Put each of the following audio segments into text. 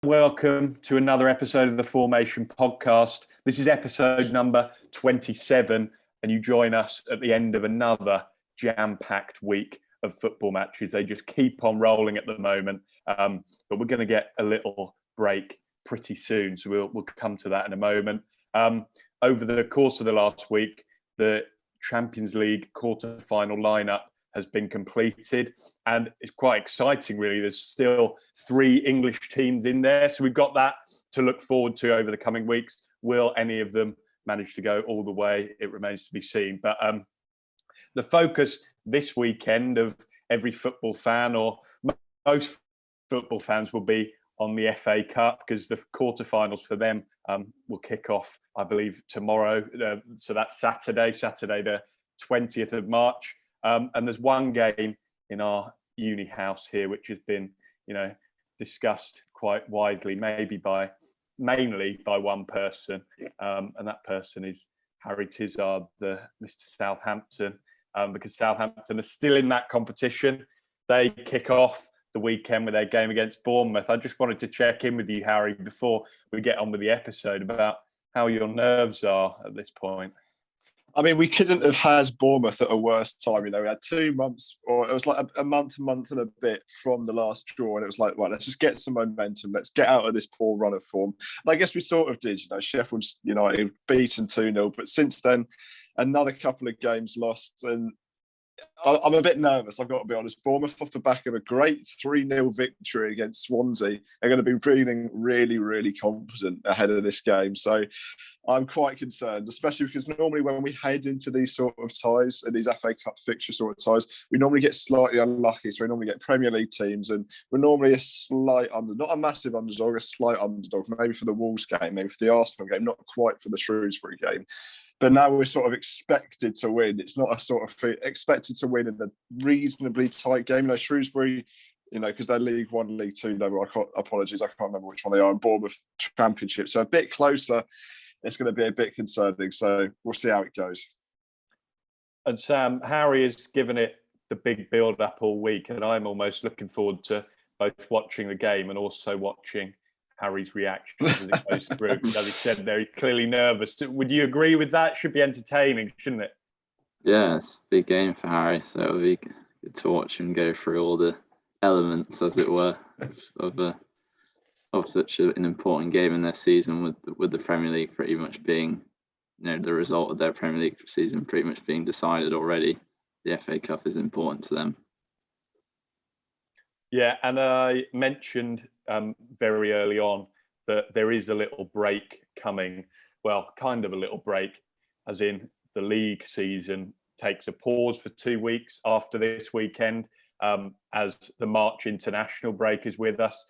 Welcome to another episode of the Fourmation Podcast. This is episode number 27, and you join us at the end of another jam-packed week of football matches. They just keep on rolling at the moment, but we're going to get a little break pretty soon, so we'll come to that in a moment. Over the course of the last week, the Champions League quarter-final lineup has been completed, and it's quite exciting, really. There's still 3 English teams in there, so we've got that to look forward to over the coming weeks. Will any of them manage to go all the way? It remains to be seen. But the focus this weekend of every football fan, or most football fans, will be on the FA Cup, because the quarterfinals for them will kick off, I believe, tomorrow. So that's Saturday the 20th of March. And there's one game in our uni house here which has been, discussed quite widely, mainly by one person, and that person is Harry Tizard, the Mr. Southampton, because Southampton are still in that competition. They kick off the weekend with their game against Bournemouth. I just wanted to check in with you, Harry, before we get on with the episode, about how your nerves are at this point. I mean, we couldn't have had Bournemouth at a worse time. We had 2 months, or it was like a month and a bit from the last draw. And it was like, right, let's just get some momentum. Let's get out of this poor run of form. And I guess we sort of did. Sheffield United beaten 2-0. But since then, another couple of games lost. And I'm a bit nervous, I've got to be honest. Bournemouth, off the back of a great 3-0 victory against Swansea, are going to be feeling really, really confident ahead of this game. So I'm quite concerned, especially because normally when we head into these sort of ties, these FA Cup fixture sort of ties, we normally get slightly unlucky. So we normally get Premier League teams, and we're normally a slight underdog, not a massive underdog, a slight underdog, maybe for the Wolves game, maybe for the Arsenal game, not quite for the Shrewsbury game. But now we're sort of expected to win. It's not a sort of expected to win in a reasonably tight game. Shrewsbury, because they're League One, League Two level. Apologies, I can't remember which one they are. And Bournemouth Championship, so a bit closer. It's going to be a bit concerning. So we'll see how it goes. And Sam, Harry has given it the big build-up all week, and I'm almost looking forward to both watching the game and also watching Harry's reaction as it goes through. As he said, very clearly nervous. Would you agree with that? Should be entertaining, shouldn't it? Yeah, it's a big game for Harry, so it'll be good to watch him go through all the elements, as it were, of such an important game in their season, with the Premier League pretty much being, the result of their Premier League season pretty much being decided already. The FA Cup is important to them. Yeah, and I mentioned very early on that there is a little break coming. Well, kind of a little break, as in the league season takes a pause for 2 weeks after this weekend, as the March international break is with us.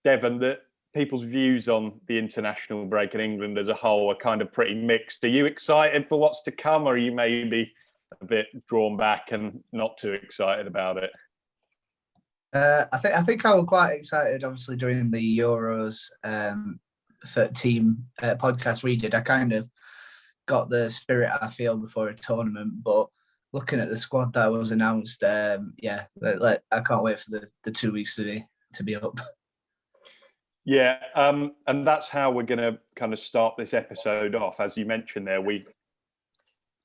Devon, people's views on the international break in England as a whole are kind of pretty mixed. Are you excited for what's to come, or are you maybe a bit drawn back and not too excited about it? I think I was quite excited, obviously, during the Euros for team podcast we did. I kind of got the spirit I feel before a tournament, but looking at the squad that was announced, I can't wait for the 2 weeks to be up. Yeah, and that's how we're going to kind of start this episode off. As you mentioned there, we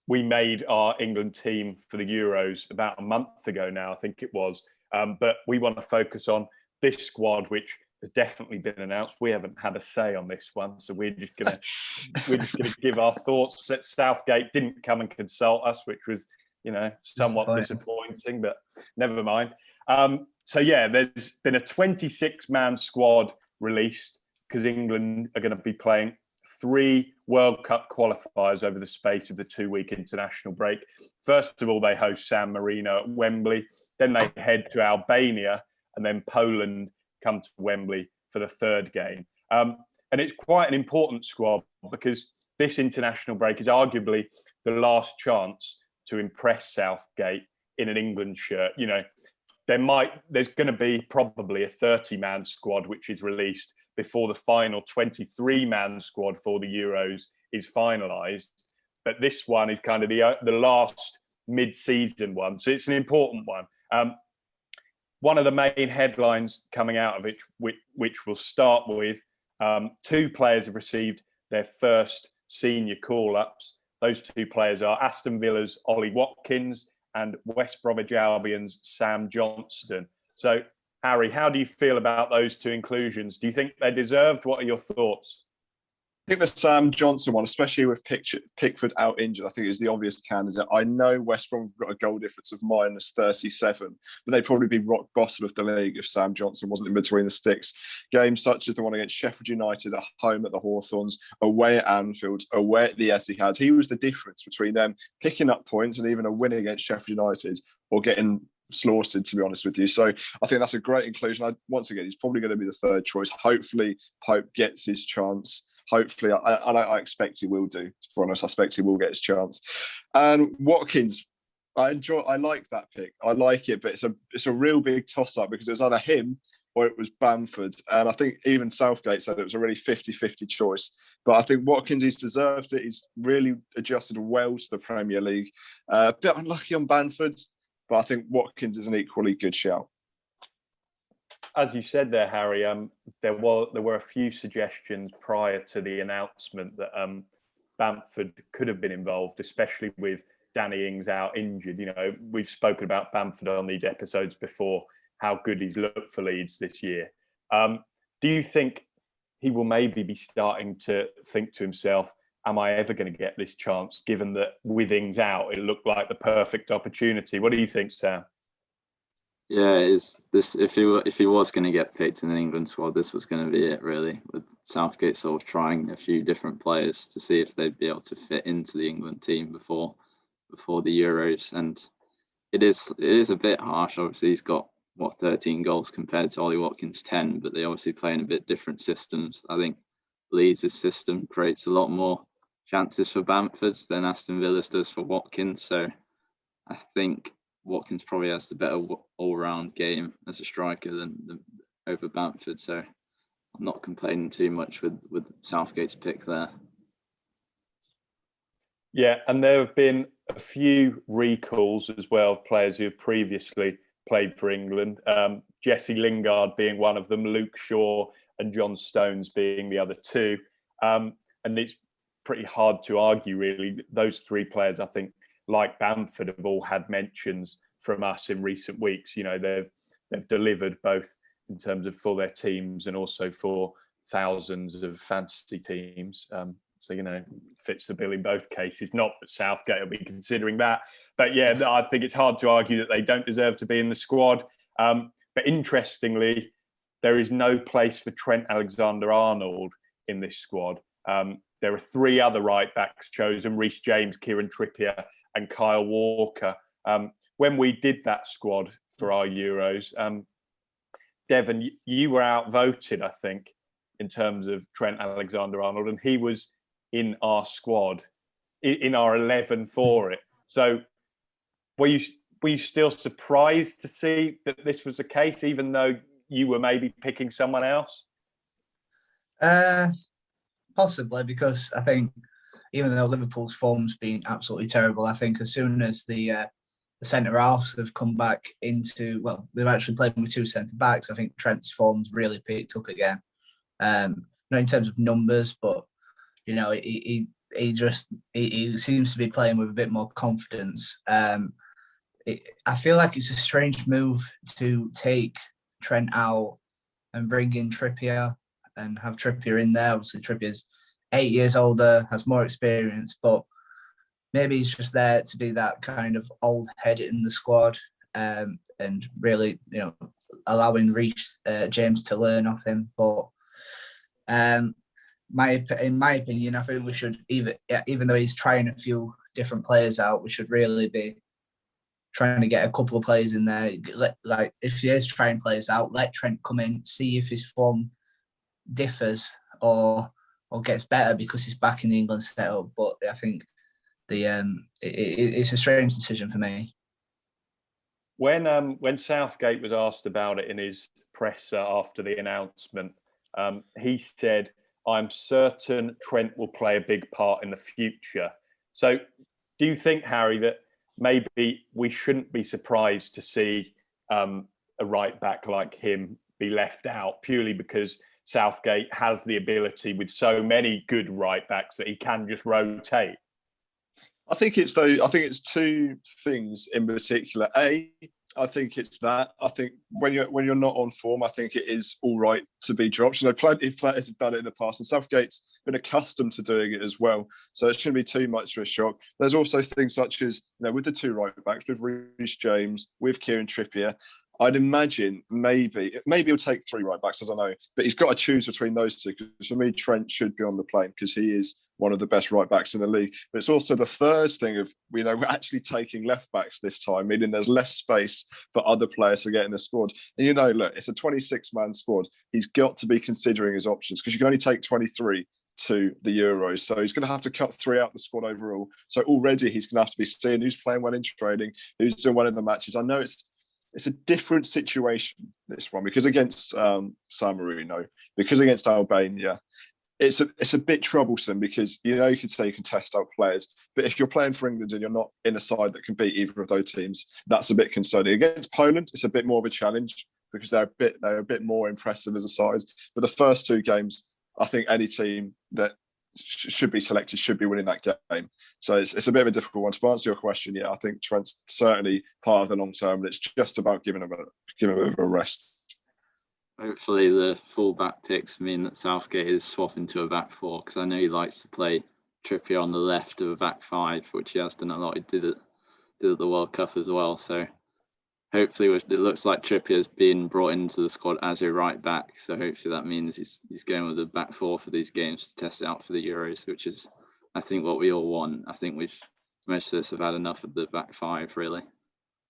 made our England team for the Euros about a month ago now, I think it was. But we want to focus on this squad, which has definitely been announced. We haven't had a say on this one, so we're just gonna give our thoughts. Southgate didn't come and consult us, which was, somewhat disappointing, but never mind. There's been a 26-man squad released, because England are going to be playing 3 World Cup qualifiers over the space of the 2-week international break. First of all, they host San Marino at Wembley. Then they head to Albania, and then Poland come to Wembley for the 3rd game. And it's quite an important squad, because this international break is arguably the last chance to impress Southgate in an England shirt. There's going to be probably a 30-man squad which is released before the final 23-man squad for the Euros is finalised. But this one is kind of the last mid-season one, so it's an important one. one of the main headlines coming out of it, which we'll start with, 2 players have received their first senior call-ups. Those 2 players are Aston Villa's Ollie Watkins and West Bromwich Albion's Sam Johnston. So, Harry, how do you feel about those 2 inclusions? Do you think they're deserved? What are your thoughts? I think the Sam Johnston one, especially with Pickford out injured, I think is the obvious candidate. I know West Brom have got a goal difference of -37, but they'd probably be rock bottom of the league if Sam Johnston wasn't in between the sticks. Games such as the one against Sheffield United at home at the Hawthorns, away at Anfield, away at the Etihad, he was the difference between them picking up points and even a win against Sheffield United or getting slaughtered, to be honest with you. So I think that's a great inclusion. Once again, he's probably going to be the 3rd choice. Hopefully, Pope gets his chance. Hopefully, I expect he will do. To be honest, I expect he will get his chance. And Watkins, I like that pick. I like it, but it's a real big toss-up because it was either him or it was Bamford. And I think even Southgate said it was a really 50-50 choice. But I think Watkins, he's deserved it. He's really adjusted well to the Premier League. A bit unlucky on Bamford, but I think Watkins is an equally good shout. As you said there, Harry, there were a few suggestions prior to the announcement that Bamford could have been involved, especially with Danny Ings out injured. You know, we've spoken about Bamford on these episodes before, how good he's looked for Leeds this year. Do you think he will maybe be starting to think to himself, am I ever going to get this chance, given that with Ings out, it looked like the perfect opportunity? What do you think, Sam? Yeah, if he was going to get picked in the England squad, this was going to be it, really, with Southgate sort of trying a few different players to see if they'd be able to fit into the England team before the Euros. And it is a bit harsh. Obviously, he's got 13 goals compared to Ollie Watkins' 10, but they obviously play in a bit different systems. I think Leeds' system creates a lot more chances for Bamford than Aston Villa's does for Watkins. So I think Watkins probably has the better all-round game as a striker than over Bamford. So I'm not complaining too much with Southgate's pick there. Yeah, and there have been a few recalls as well of players who have previously played for England. Jesse Lingard being one of them, Luke Shaw and John Stones being the other 2. And it's pretty hard to argue, really. Those 3 players, I think, like Bamford, have all had mentions from us in recent weeks. You know, they've delivered both in terms of for their teams and also for thousands of fantasy teams. So, you know, fits the bill in both cases. Not that Southgate will be considering that. But yeah, I think it's hard to argue that they don't deserve to be in the squad. But interestingly, there is no place for Trent Alexander-Arnold in this squad. There are 3 other right-backs chosen, Reece James, Kieran Trippier and Kyle Walker. When we did that squad for our Euros, Devon, you were outvoted, I think, in terms of Trent Alexander-Arnold, and he was in our squad, in our 11 for it. So were you still surprised to see that this was the case, even though you were maybe picking someone else? Possibly, because I think even though Liverpool's form's been absolutely terrible, I think as soon as the centre-halves have come back into, well, they've actually played with 2 centre-backs, I think Trent's form's really picked up again. Not in terms of numbers, but, you know, he seems to be playing with a bit more confidence. I feel like it's a strange move to take Trent out and bring in Trippier and have Trippier in there. Obviously, Trippier's 8 years older, has more experience, but maybe he's just there to be that kind of old head in the squad, and really, you know, allowing Reece James to learn off him. But in my opinion, I think we should, even though he's trying a few different players out, we should really be trying to get a couple of players in there. Like if he is trying players out, let Trent come in, see if his form differs or gets better because he's back in the England setup. But I think it's a strange decision for me. When Southgate was asked about it in his presser after the announcement, he said, "I'm certain Trent will play a big part in the future." So do you think, Harry, that maybe we shouldn't be surprised to see a a right back like him be left out purely because Southgate has the ability with so many good right backs that he can just rotate? I think it's two things in particular. I think it's that. I think when you're not on form, I think it is all right to be dropped. Plenty of players have done it in the past, and Southgate's been accustomed to doing it as well. So it shouldn't be too much of a shock. There's also things such as, with the two right backs, with Reece James, with Kieran Trippier, I'd imagine maybe he'll take three right backs. I don't know, but he's got to choose between those two. Because for me, Trent should be on the plane because he is one of the best right backs in the league. But it's also the third thing of we're actually taking left backs this time, meaning there's less space for other players to get in the squad. And look, it's a 26-man squad. He's got to be considering his options because you can only take 23 to the Euros. So he's going to have to cut 3 out the squad overall. So already he's going to have to be seeing who's playing well in training, who's doing well in the matches. I know it's a different situation, this one, because against San Marino, because against Albania, it's a bit troublesome because, you can say you can test out players, but if you're playing for England and you're not in a side that can beat either of those teams, that's a bit concerning. Against Poland, it's a bit more of a challenge because they're a bit more impressive as a side. But the first 2 games, I think any team that should be selected should be winning that game. So it's a bit of a difficult one. To answer your question, I think Trent's certainly part of the long term, but it's just about giving him a rest. Hopefully the full-back picks mean that Southgate is swapping to a back 4, because I know he likes to play Trippier on the left of a back 5, which he has done a lot. He did at the World Cup as well. So hopefully it looks like Trippier's been brought into the squad as a right back. So hopefully that means he's going with a back 4 for these games to test it out for the Euros, which is, I think, what we all want. I think most of us have had enough of the back 5, really.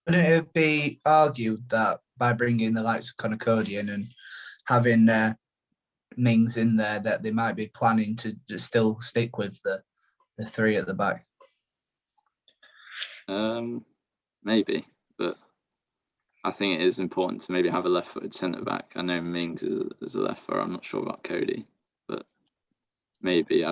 Wouldn't it be argued that by bringing the likes of Conor Cody in and having Mings in there, that they might be planning to still stick with the 3 at the back? Maybe, but I think it is important to maybe have a left-footed centre-back. I know Mings is a left foot. I'm not sure about Cody, but maybe.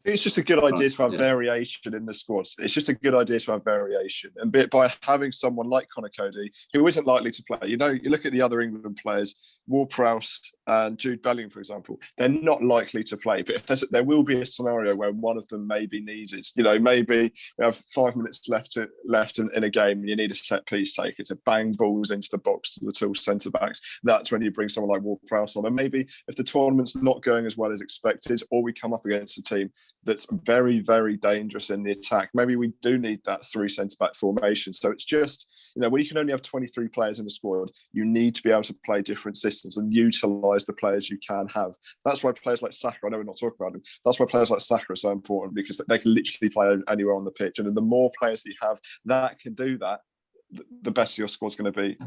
It's just a good idea to have variation in the squads. It's just a good idea to have variation. And by having someone like Conor Cody, who isn't likely to play, you look at the other England players, Ward-Prowse and Jude Bellingham, for example, they're not likely to play. But if there will be a scenario where one of them may be needed, maybe you have 5 minutes left in a game and you need a set piece taker to bang balls into the box to the 2 centre backs. That's when you bring someone like Ward-Prowse on. And maybe if the tournament's not going as well as expected, or we come up against a team that's very, very dangerous in the attack, maybe we do need that 3 centre-back formation. So it's just, when you can only have 23 players in the squad, you need to be able to play different systems and utilise the players you can have. That's why players like Saka, I know we're not talking about him, that's why players like Saka are so important, because they can literally play anywhere on the pitch. And the more players that you have that can do that, the better your squad's going to be.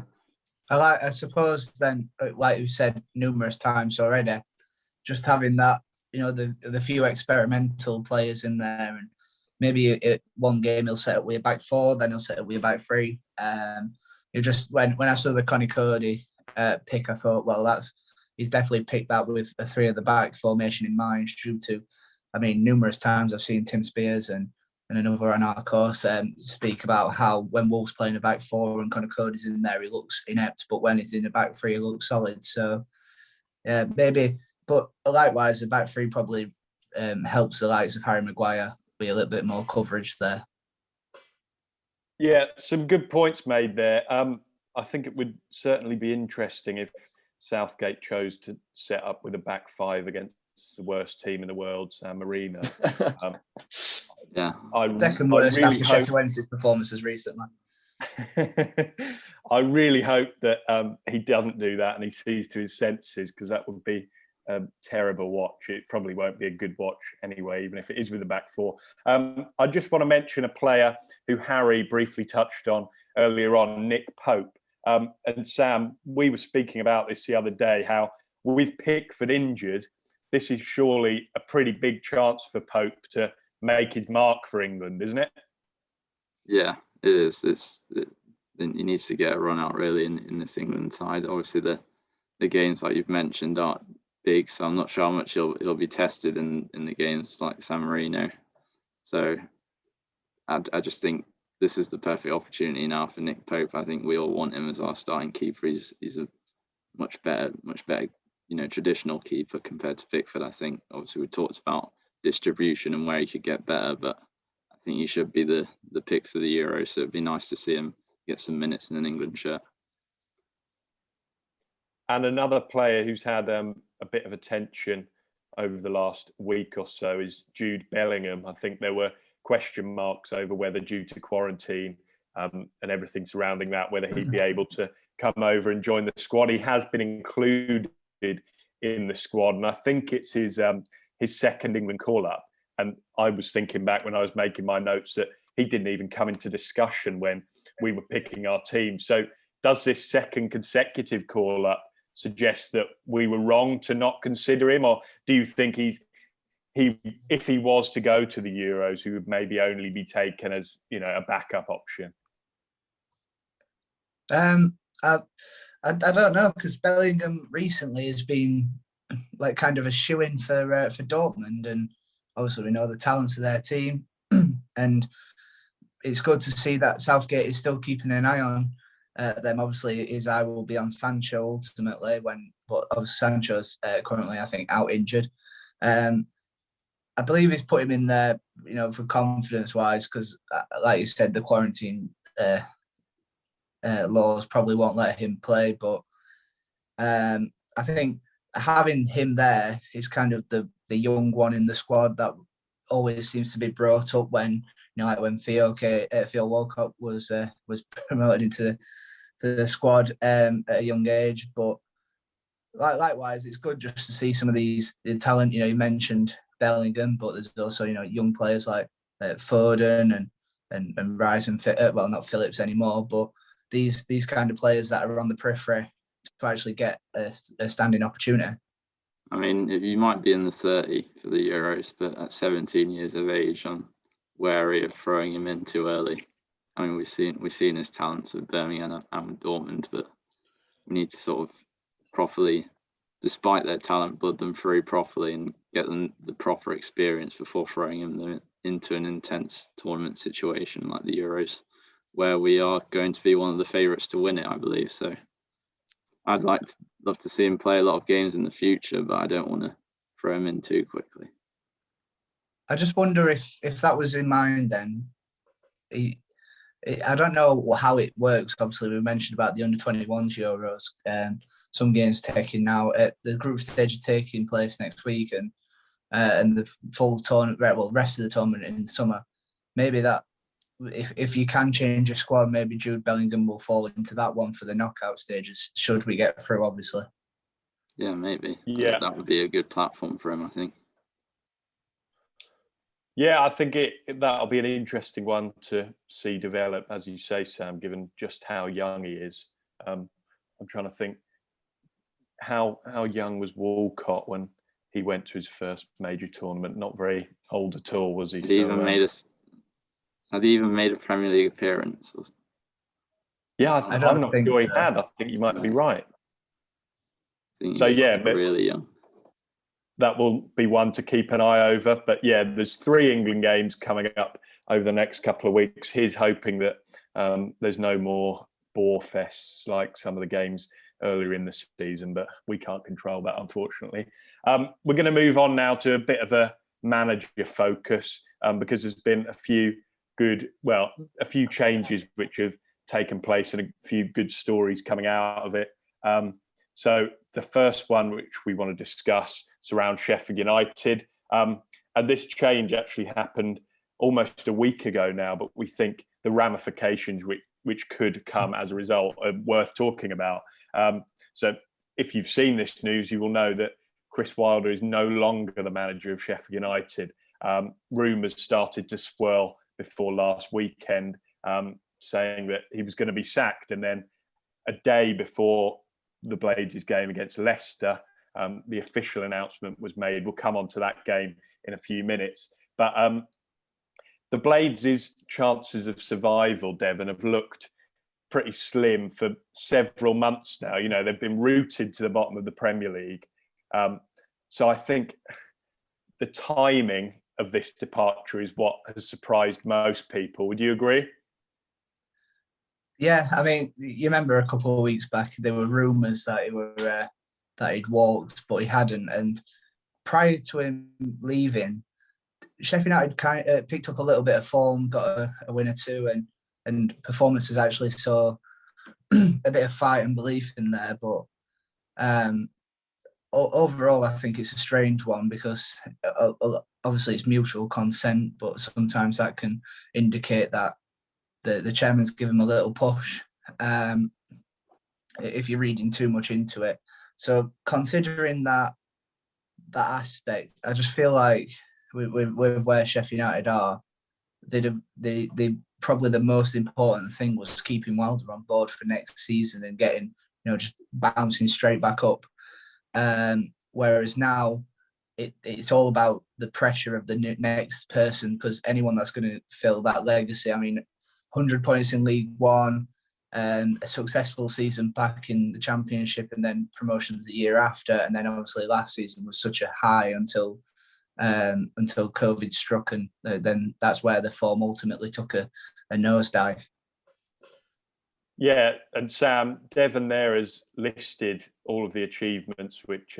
I suppose then, like you said numerous times already, just having that, the few experimental players in there, and maybe one game he'll set up with a back 4, then he'll set up with a back 3. When I saw the Conor Cody pick, I thought, well, he's definitely picked that with a 3 at the back formation in mind, due to, numerous times I've seen Tim Spears and another on our course speak about how when Wolves playing a back 4 and Conor Cody's in there, he looks inept, but when he's in the back 3, he looks solid. So maybe. But likewise, the back 3 probably helps the likes of Harry Maguire be a little bit more coverage there. Yeah, some good points made there. I think it would certainly be interesting if Southgate chose to set up with a back 5 against the worst team in the world, San Marino. Second worst after Sheffield Wednesday's performances recently. I really hope that he doesn't do that and he sees to his senses, because that would be a terrible watch. It probably won't be a good watch anyway, even if it is with the back 4. I just want to mention a player who Harry briefly touched on earlier on, Nick Pope. And Sam, we were speaking about this the other day, how with Pickford injured, this is surely a pretty big chance for Pope to make his mark for England, isn't it? Yeah, it is. He needs to get a run out really in this England side. Obviously, the games like you've mentioned are big, so I'm not sure how much he'll be tested in the games like San Marino. So I just think this is the perfect opportunity now for Nick Pope. I think we all want him as our starting keeper. He's a much better, traditional keeper compared to Pickford. I think obviously we talked about distribution and where he could get better, but I think he should be the pick for the Euros. So it'd be nice to see him get some minutes in an England shirt. And another player who's had a bit of attention over the last week or so is Jude Bellingham. I think there were question marks over whether, due to quarantine and everything surrounding that, whether he'd be able to come over and join the squad. He has been included in the squad, and I think it's his second England call-up. And I was thinking back when I was making my notes that he didn't even come into discussion when we were picking our team. So does this second consecutive call-up suggest that we were wrong to not consider him, or do you think if he was to go to the Euros, he would maybe only be taken as a backup option? I don't know, because Bellingham recently has been like kind of a shoo-in for Dortmund, and obviously we know the talents of their team, and it's good to see that Southgate is still keeping an eye on them. Obviously, his eye will be on Sancho ultimately, but obviously Sancho's currently, I think, out injured. I believe he's put him in there, for confidence-wise, because, like you said, the quarantine laws probably won't let him play. But I think having him there is kind of the young one in the squad that always seems to be brought up when, like when Theo Walcott was promoted into the squad at a young age. But likewise, it's good just to see some of the talent. You mentioned Bellingham, but there's also young players like Foden and Rice and well, not Phillips anymore, but these kind of players that are on the periphery to actually get a standing opportunity. I mean, you might be in the 30 for the Euros, but at 17 years of age, I'm wary of throwing him in too early. I mean, we've seen his talents with Birmingham and Dortmund, but we need to sort of properly, despite their talent, blood them through properly and get them the proper experience before throwing them into an intense tournament situation like the Euros, where we are going to be one of the favourites to win it, I believe. So I'd love to see him play a lot of games in the future, but I don't want to throw him in too quickly. I just wonder if that was in mind then. I don't know how it works. Obviously, we mentioned about the under-21s Euros, and some games taking now. The group stage is taking place next week, and the full tournament, rest of the tournament in summer. Maybe that if you can change your squad, maybe Jude Bellingham will fall into that one for the knockout stages. Should we get through, obviously. Yeah, maybe. Yeah, that would be a good platform for him, I think. Yeah, I think that'll be an interesting one to see develop, as you say, Sam, given just how young he is. I'm trying to think how young was Walcott when he went to his first major tournament? Not very old at all, was he? Had he even made a Premier League appearance? Yeah, I'm not sure he had. I think you might be right. So yeah, but really young. That will be one to keep an eye over. But yeah, there's 3 England games coming up over the next couple of weeks. He's hoping that there's no more bore fests like some of the games earlier in the season, but we can't control that, unfortunately. We're going to move on now to a bit of a manager focus because there's been a few changes which have taken place and a few good stories coming out of it. So the first one which we want to discuss is around Sheffield United. And this change actually happened almost a week ago now, but we think the ramifications which could come as a result are worth talking about. So if you've seen this news, you will know that Chris Wilder is no longer the manager of Sheffield United. Rumours started to swirl before last weekend, saying that he was going to be sacked. And then a day before the Blades' game against Leicester, the official announcement was made. We'll come on to that game in a few minutes. But the Blades' chances of survival, Devon, have looked pretty slim for several months now. You know, they've been rooted to the bottom of the Premier League. So I think the timing of this departure is what has surprised most people. Would you agree? Yeah, I mean, you remember a couple of weeks back there were rumours that he'd walked, but he hadn't. And prior to him leaving, Sheffield United picked up a little bit of form, got a win or two, and performances actually saw a bit of fight and belief in there. But overall, I think it's a strange one because obviously it's mutual consent, but sometimes that can indicate that the chairman's given him a little push if you're reading too much into it. So considering that aspect, I just feel like with where Sheffield United are, they probably the most important thing was keeping Wilder on board for next season and getting, just bouncing straight back up. Whereas now it's all about the pressure of the next person, because anyone that's going to fill that legacy, I mean, 100 points in League One, a successful season back in the Championship, and then promotions the year after, and then obviously last season was such a high until COVID struck, and then that's where the form ultimately took a nosedive. Yeah, and Sam, Devon there has listed all of the achievements which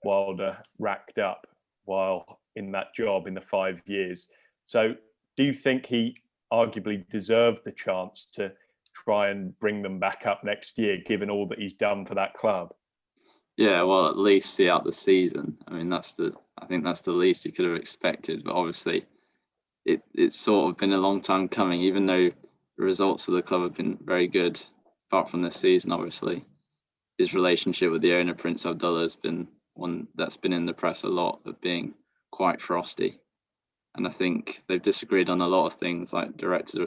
Wilder racked up while in that job in the 5 years. So do you think he arguably deserved the chance to try and bring them back up next year, given all that he's done for that club? Yeah, well, at least see out the season. I mean, I think that's the least he could have expected. But obviously, it's sort of been a long time coming, even though the results for the club have been very good, apart from this season, obviously. His relationship with the owner, Prince Abdullah, has been one that's been in the press a lot of being quite frosty. And I think they've disagreed on a lot of things like director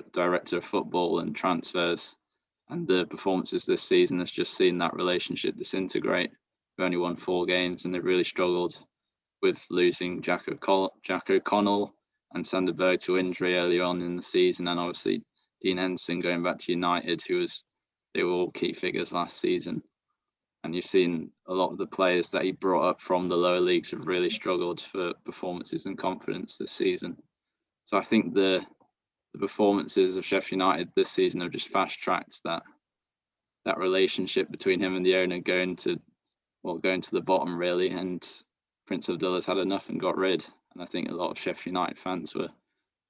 of football and transfers. And the performances this season has just seen that relationship disintegrate. We've only won 4 games and they've really struggled with losing Jack O'Connell and Sander Berg to injury early on in the season. And obviously Dean Henderson going back to United, they were all key figures last season. And you've seen a lot of the players that he brought up from the lower leagues have really struggled for performances and confidence this season. So I think the performances of Sheffield United this season have just fast-tracked that relationship between him and the owner going to the bottom, really. And Prince Abdullah's had enough and got rid. And I think a lot of Sheffield United fans were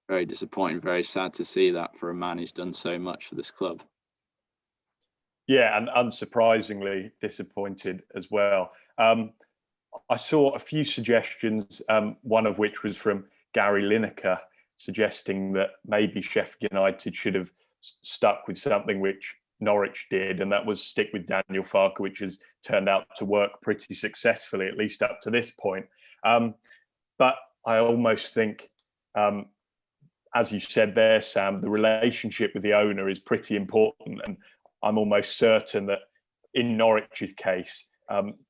very disappointed, very sad to see that for a man who's done so much for this club. Yeah, and unsurprisingly disappointed as well. I saw a few suggestions, one of which was from Gary Lineker, suggesting that maybe Sheffield United should have stuck with something which Norwich did, and that was stick with Daniel Farke, which has turned out to work pretty successfully, at least up to this point. But I almost think, as you said there, Sam, the relationship with the owner is pretty important. And I'm almost certain that in Norwich's case,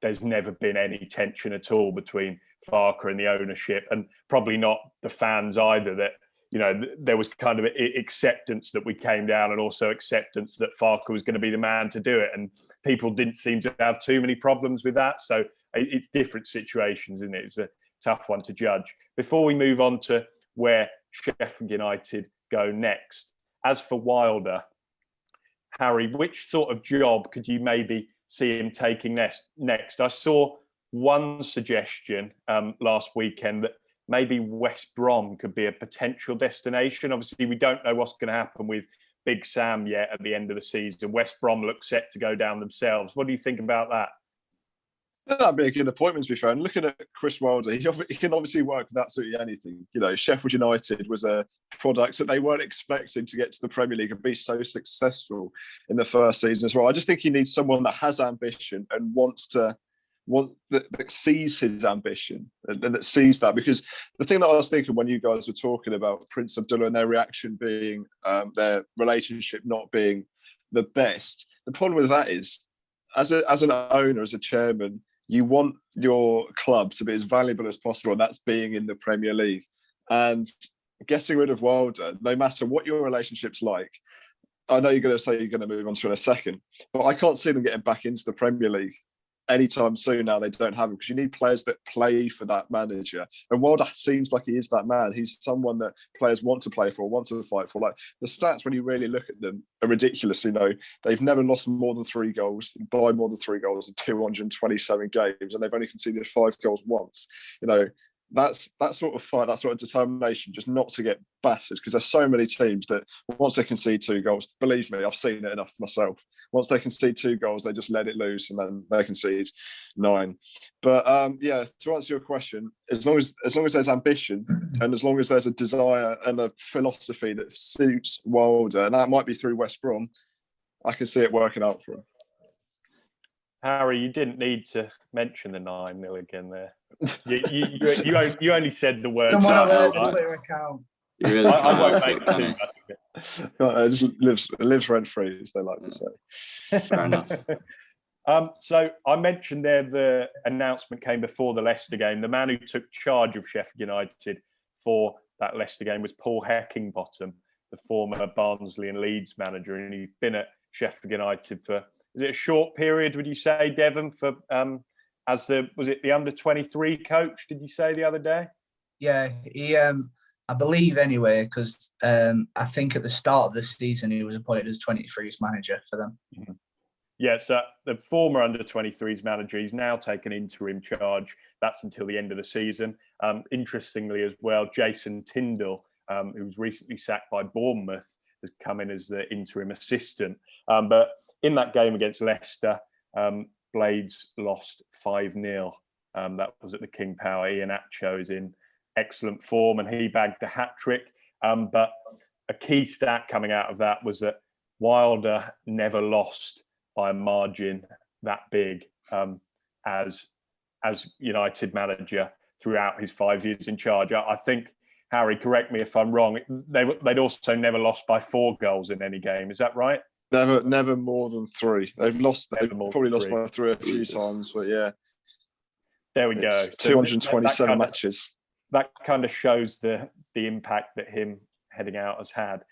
there's never been any tension at all between Farke and the ownership, and probably not the fans either. That, there was kind of acceptance that we came down, and also acceptance that Farke was going to be the man to do it. And people didn't seem to have too many problems with that. So it's different situations, isn't it? It's a tough one to judge. Before we move on to where Sheffield United go next, as for Wilder, Harry, which sort of job could you maybe see him taking next? I saw one suggestion last weekend that maybe West Brom could be a potential destination. Obviously, we don't know what's going to happen with Big Sam yet at the end of the season. West Brom look set to go down themselves. What do you think about that? That'd be a good appointment, to be fair. And looking at Chris Wilder, he can obviously work with absolutely anything. Sheffield United was a product that they weren't expecting to get to the Premier League and be so successful in the first season as well. I just think he needs someone that has ambition and that sees his ambition and that sees that. Because the thing that I was thinking when you guys were talking about Prince Abdullah and their reaction being their relationship not being the best, the problem with that is, as an owner, as a chairman, you want your club to be as valuable as possible, and that's being in the Premier League. And getting rid of Wilder, no matter what your relationship's like, I know you're going to say you're going to move on to in a second, but I can't see them getting back into the Premier League. anytime soon now. They don't have him because you need players that play for that manager. And Wilder seems like he is that man. He's someone that players want to play for, want to fight for. Like the stats, when you really look at them, are ridiculous. You know, they've never lost more than 3 goals, by more than 3 goals in 227 games, and they've only conceded 5 goals once. You know, that's that sort of fight, that sort of determination, just not to get battered, because there's so many teams that once they concede 2 goals, believe me, I've seen it enough myself. Once they concede 2 goals, they just let it loose, and then they concede 9. But yeah, to answer your question, as long as there's ambition and as long as there's a desire and a philosophy that suits Wilder, and that might be through West Brom, I can see it working out for him. Harry, you didn't need to mention the 9-0 again there. You only said the word. Someone alert the Twitter account. Really I won't make too much of it. It just lives rent free, as they like to say. Fair enough. So I mentioned there the announcement came before the Leicester game. The man who took charge of Sheffield United for that Leicester game was Paul Heckingbottom, the former Barnsley and Leeds manager, and he's been at Sheffield United for, is it a short period, would you say, Devon, for was it the under-23 coach, did you say the other day? Yeah, he I believe anyway, because I think at the start of the season he was appointed as 23s manager for them. Mm-hmm. Yeah, so the former under-23s manager, he's now taken interim charge. That's until the end of the season. Interestingly as well, Jason Tindall, who was recently sacked by Bournemouth, has come in as the interim assistant. But in that game against Leicester, Blades lost 5-0. That was at the King Power. Ian Atcho is in excellent form and he bagged a hat-trick. But a key stat coming out of that was that Wilder never lost by a margin that big as United manager throughout his 5 years in charge. I think, Harry, correct me if I'm wrong, they'd also never lost by 4 goals in any game. Is that right? Never more than 3. They've probably lost by 3 a few times, but yeah. There we go. 227 matches. That kind of shows the impact that him heading out has had.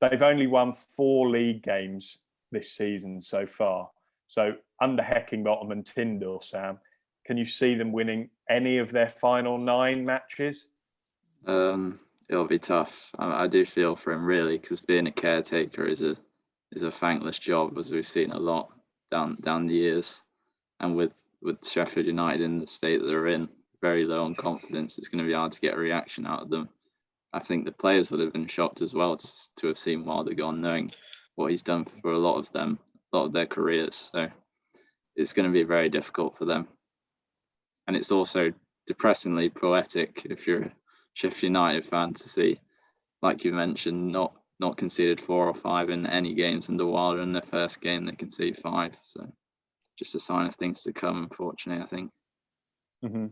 They've only won 4 league games this season so far. So under Heckingbottom and Tindall, Sam, can you see them winning any of their final 9 matches? It'll be tough. I do feel for him, really, because being a caretaker is a thankless job, as we've seen a lot down the years. And with Sheffield United in the state that they're in, very low on confidence, it's going to be hard to get a reaction out of them. I think the players would have been shocked as well to have seen Wilder gone, knowing what he's done for a lot of their careers. So it's going to be very difficult for them. And it's also depressingly poetic if you're a Sheffield United fan to see, like you mentioned, not conceded 4 or 5 in any games under Wilder. In their first game, they conceded 5. So just a sign of things to come, unfortunately, I think. Mm-hmm.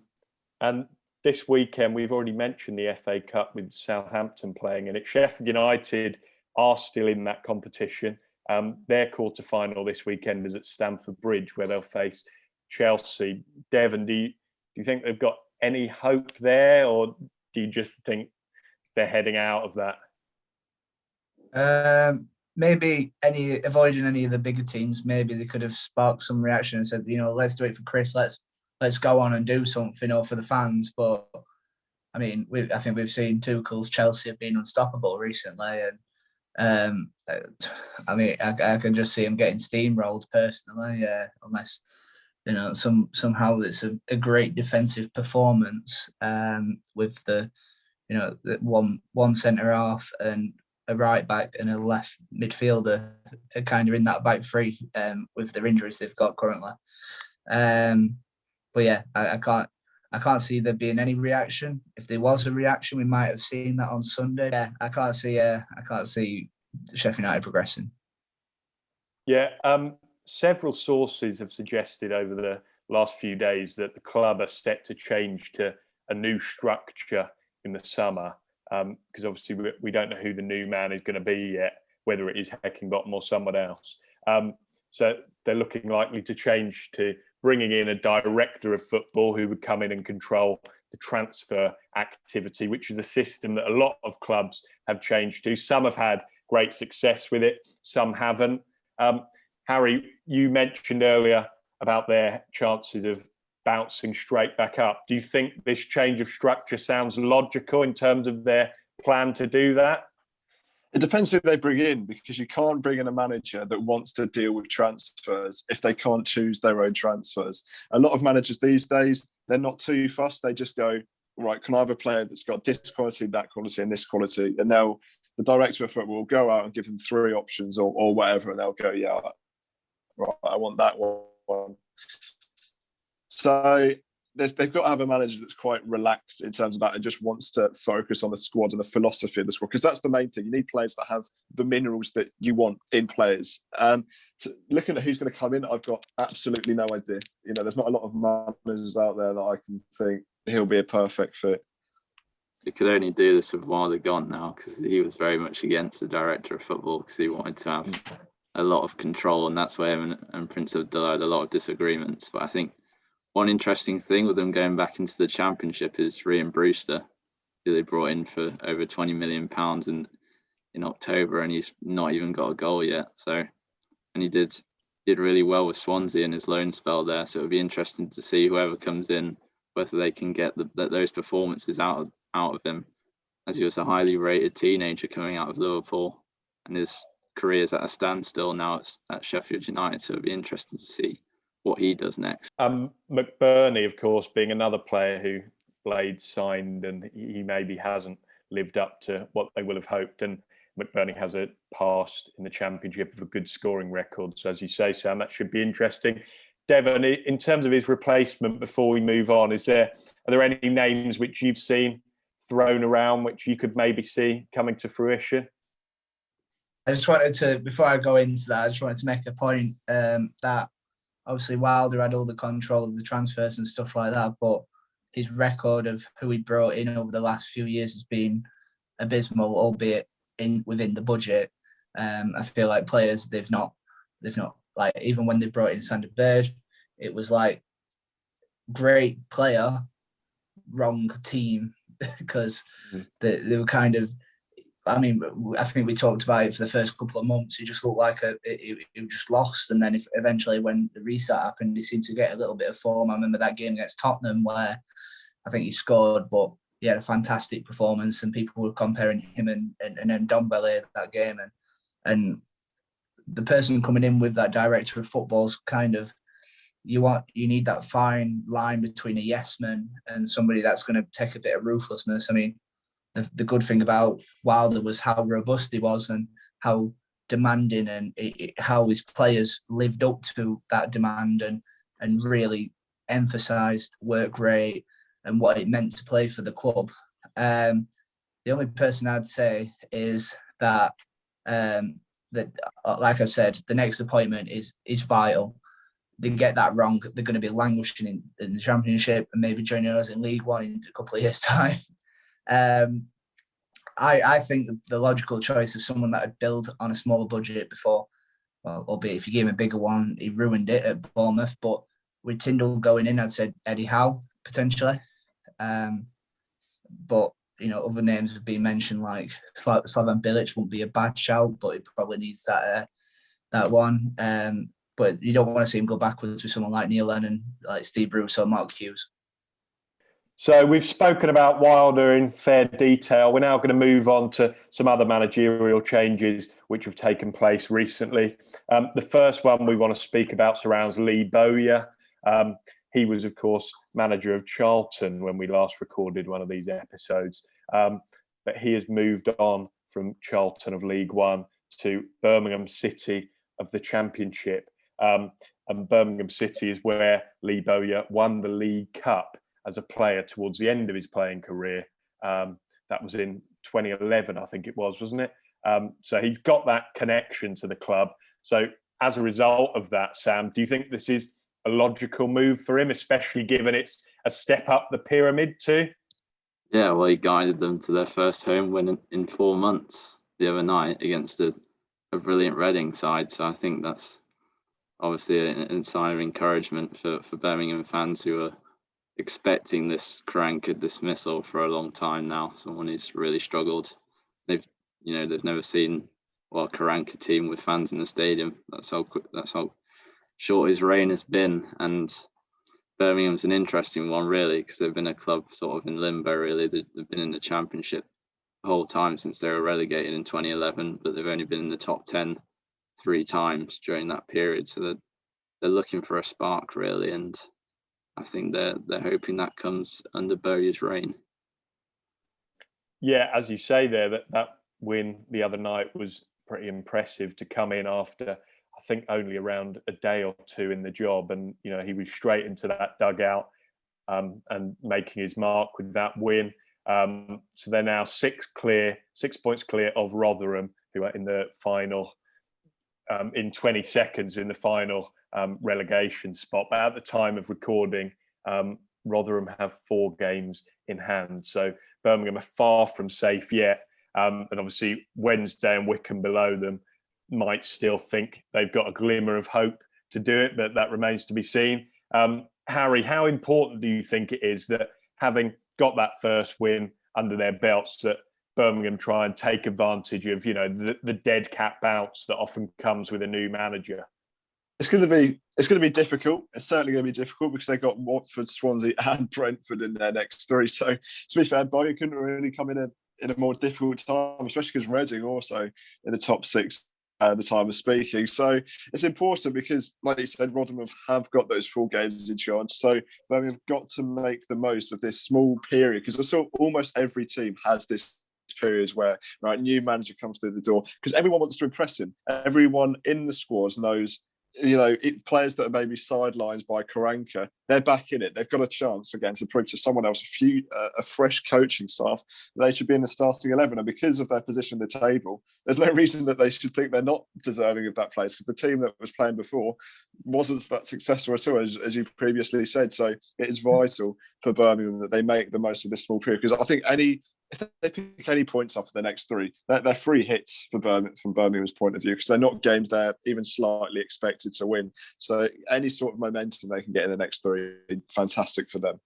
And this weekend, we've already mentioned the FA Cup with Southampton playing in it. Sheffield United are still in that competition. Their quarter-final this weekend is at Stamford Bridge, where they'll face Chelsea. Devon, do you think they've got any hope there, or do you just think they're heading out of that? Maybe avoiding any of the bigger teams. Maybe they could have sparked some reaction and said, let's do it for Chris. Let's go on and do something, for the fans. But I mean, I think we've seen Tuchel's Chelsea have been unstoppable recently, and I mean, I can just see him getting steamrolled personally, unless somehow it's a great defensive performance with the one centre half and a right back and a left midfielder are kind of in that back three with their injuries they've got currently. But yeah, I can't see there being any reaction. If there was a reaction, we might have seen that on Sunday. Yeah, I can't see Sheffield United progressing. Yeah, several sources have suggested over the last few days that the club are set to change to a new structure in the summer, because obviously we don't know who the new man is going to be yet, whether it is Heckingbottom or someone else. So they're looking likely to change to bringing in a director of football who would come in and control the transfer activity, which is a system that a lot of clubs have changed to. Some have had great success with it, some haven't. Harry, you mentioned earlier about their chances of bouncing straight back up. Do you think this change of structure sounds logical in terms of their plan to do that? It depends who they bring in, because you can't bring in a manager that wants to deal with transfers if they can't choose their own transfers. A lot of managers these days, they're not too fussed. They just go, right, can I have a player that's got this quality, that quality, and this quality? And the director of football will go out and give them 3 options or whatever, and they'll go, yeah, right, I want that one. So they've got to have a manager that's quite relaxed in terms of that and just wants to focus on the squad and the philosophy of the squad, because that's the main thing. You need players that have the minerals that you want in players. So looking at who's going to come in, I've got absolutely no idea. There's not a lot of managers out there that I can think he'll be a perfect fit. You could only do this with Wilder gone now, because he was very much against the director of football, because he wanted to have a lot of control, and that's where him and Prince Abdullah had a lot of disagreements. But I think one interesting thing with them going back into the Championship is Ryan Brewster, who they brought in for over £20 million in October, and he's not even got a goal yet. So, and he did really well with Swansea in his loan spell there. So it'll be interesting to see whoever comes in, whether they can get those performances out of him, as he was a highly rated teenager coming out of Liverpool, and his career's at a standstill now at Sheffield United. So it'll be interesting to see what he does next. McBurney, of course, being another player who Blade signed, and he maybe hasn't lived up to what they will have hoped. And McBurney has a past in the Championship of a good scoring record. So as you say, Sam, that should be interesting. Devon, in terms of his replacement, before we move on, are there any names which you've seen thrown around which you could maybe see coming to fruition? I just wanted to, before I go into that, I just wanted to make a point that obviously Wilder had all the control of the transfers and stuff like that, but his record of who he brought in over the last few years has been abysmal, albeit within the budget. I feel like players they've not like, even when they brought in Sander Berge, it was like great player, wrong team, because they were kind of. I mean, I think we talked about it for the first couple of months. He just looked like he just lost. And then eventually when the restart happened, he seemed to get a little bit of form. I remember that game against Tottenham where I think he scored, but he had a fantastic performance, and people were comparing him and Ndombele that game. And the person coming in with that director of football's kind of, you need that fine line between a yes man and somebody that's going to take a bit of ruthlessness. I mean, the good thing about Wilder was how robust he was and how demanding, and how his players lived up to that demand and really emphasised work rate and what it meant to play for the club. The only person I'd say is that, like I've said, the next appointment is vital. They get that wrong, they're going to be languishing in the Championship and maybe joining us in League One in a couple of years' time. I think the logical choice of someone that had built on a smaller budget before, well, albeit if you gave him a bigger one, he ruined it at Bournemouth. But with Tindall going in, I'd say Eddie Howe potentially. But other names have been mentioned, like Slaven Bilic wouldn't be a bad shout, but he probably needs that one. But you don't want to see him go backwards with someone like Neil Lennon, like Steve Bruce or Mark Hughes. So we've spoken about Wilder in fair detail. We're now going to move on to some other managerial changes which have taken place recently. The first one we want to speak about surrounds Lee Bowyer. He was, of course, manager of Charlton when we last recorded one of these episodes. But he has moved on from Charlton of League One to Birmingham City of the Championship. And Birmingham City is where Lee Bowyer won the League Cup as a player towards the end of his playing career. That was in 2011, I think it was, wasn't it? So he's got that connection to the club. So as a result of that, Sam, do you think this is a logical move for him, especially given it's a step up the pyramid too? Yeah, well, he guided them to their first home win in 4 months the other night against a brilliant Reading side. So I think that's obviously a sign of encouragement for Birmingham fans who are expecting this Karanka dismissal for a long time now. Someone who's really struggled. They've never seen a Karanka team with fans in the stadium. That's how short his reign has been. And Birmingham's an interesting one, really, because they've been a club sort of in limbo, really. They've been in the Championship the whole time since they were relegated in 2011, but they've only been in the top 10 3 times during that period. So they're looking for a spark, really, and I think they're hoping that comes under Bowyer's reign. Yeah, as you say there, that win the other night was pretty impressive to come in after, I think, only around a day or two in the job. And, he was straight into that dugout and making his mark with that win. So they're now 6 points clear of Rotherham, who are in the final, in 20 seconds in the final relegation spot. But at the time of recording, Rotherham have 4 games in hand. So Birmingham are far from safe yet. And obviously Wednesday and Wycombe below them might still think they've got a glimmer of hope to do it, but that remains to be seen. Harry, how important do you think it is that, having got that first win under their belts, that Birmingham try and take advantage of, the dead cat bounce that often comes with a new manager? It's going to be difficult. It's certainly going to be difficult because they've got Watford, Swansea, and Brentford in their next 3. So to be fair, Bowyer couldn't really come in a more difficult time, especially because Reading also in the top 6 at the time of speaking. So it's important because, like you said, Rotherham have got those 4 games in charge. So Birmingham have got to make the most of this small period, because I saw almost every team has this periods where new manager comes through the door, because everyone wants to impress him. Everyone in the squads knows, players that are maybe sidelined by Karanka, they're back in it. They've got a chance again to prove to someone else, a fresh coaching staff, they should be in the starting 11. And because of their position in the table, there's no reason that they should think they're not deserving of that place, because the team that was playing before wasn't that successful at all, as you previously said. So it is vital for Birmingham that they make the most of this small period, because I think if they pick any points up in the next 3, they're free hits for from Birmingham's point of view, because they're not games they're even slightly expected to win. So any sort of momentum they can get in the next 3, fantastic for them.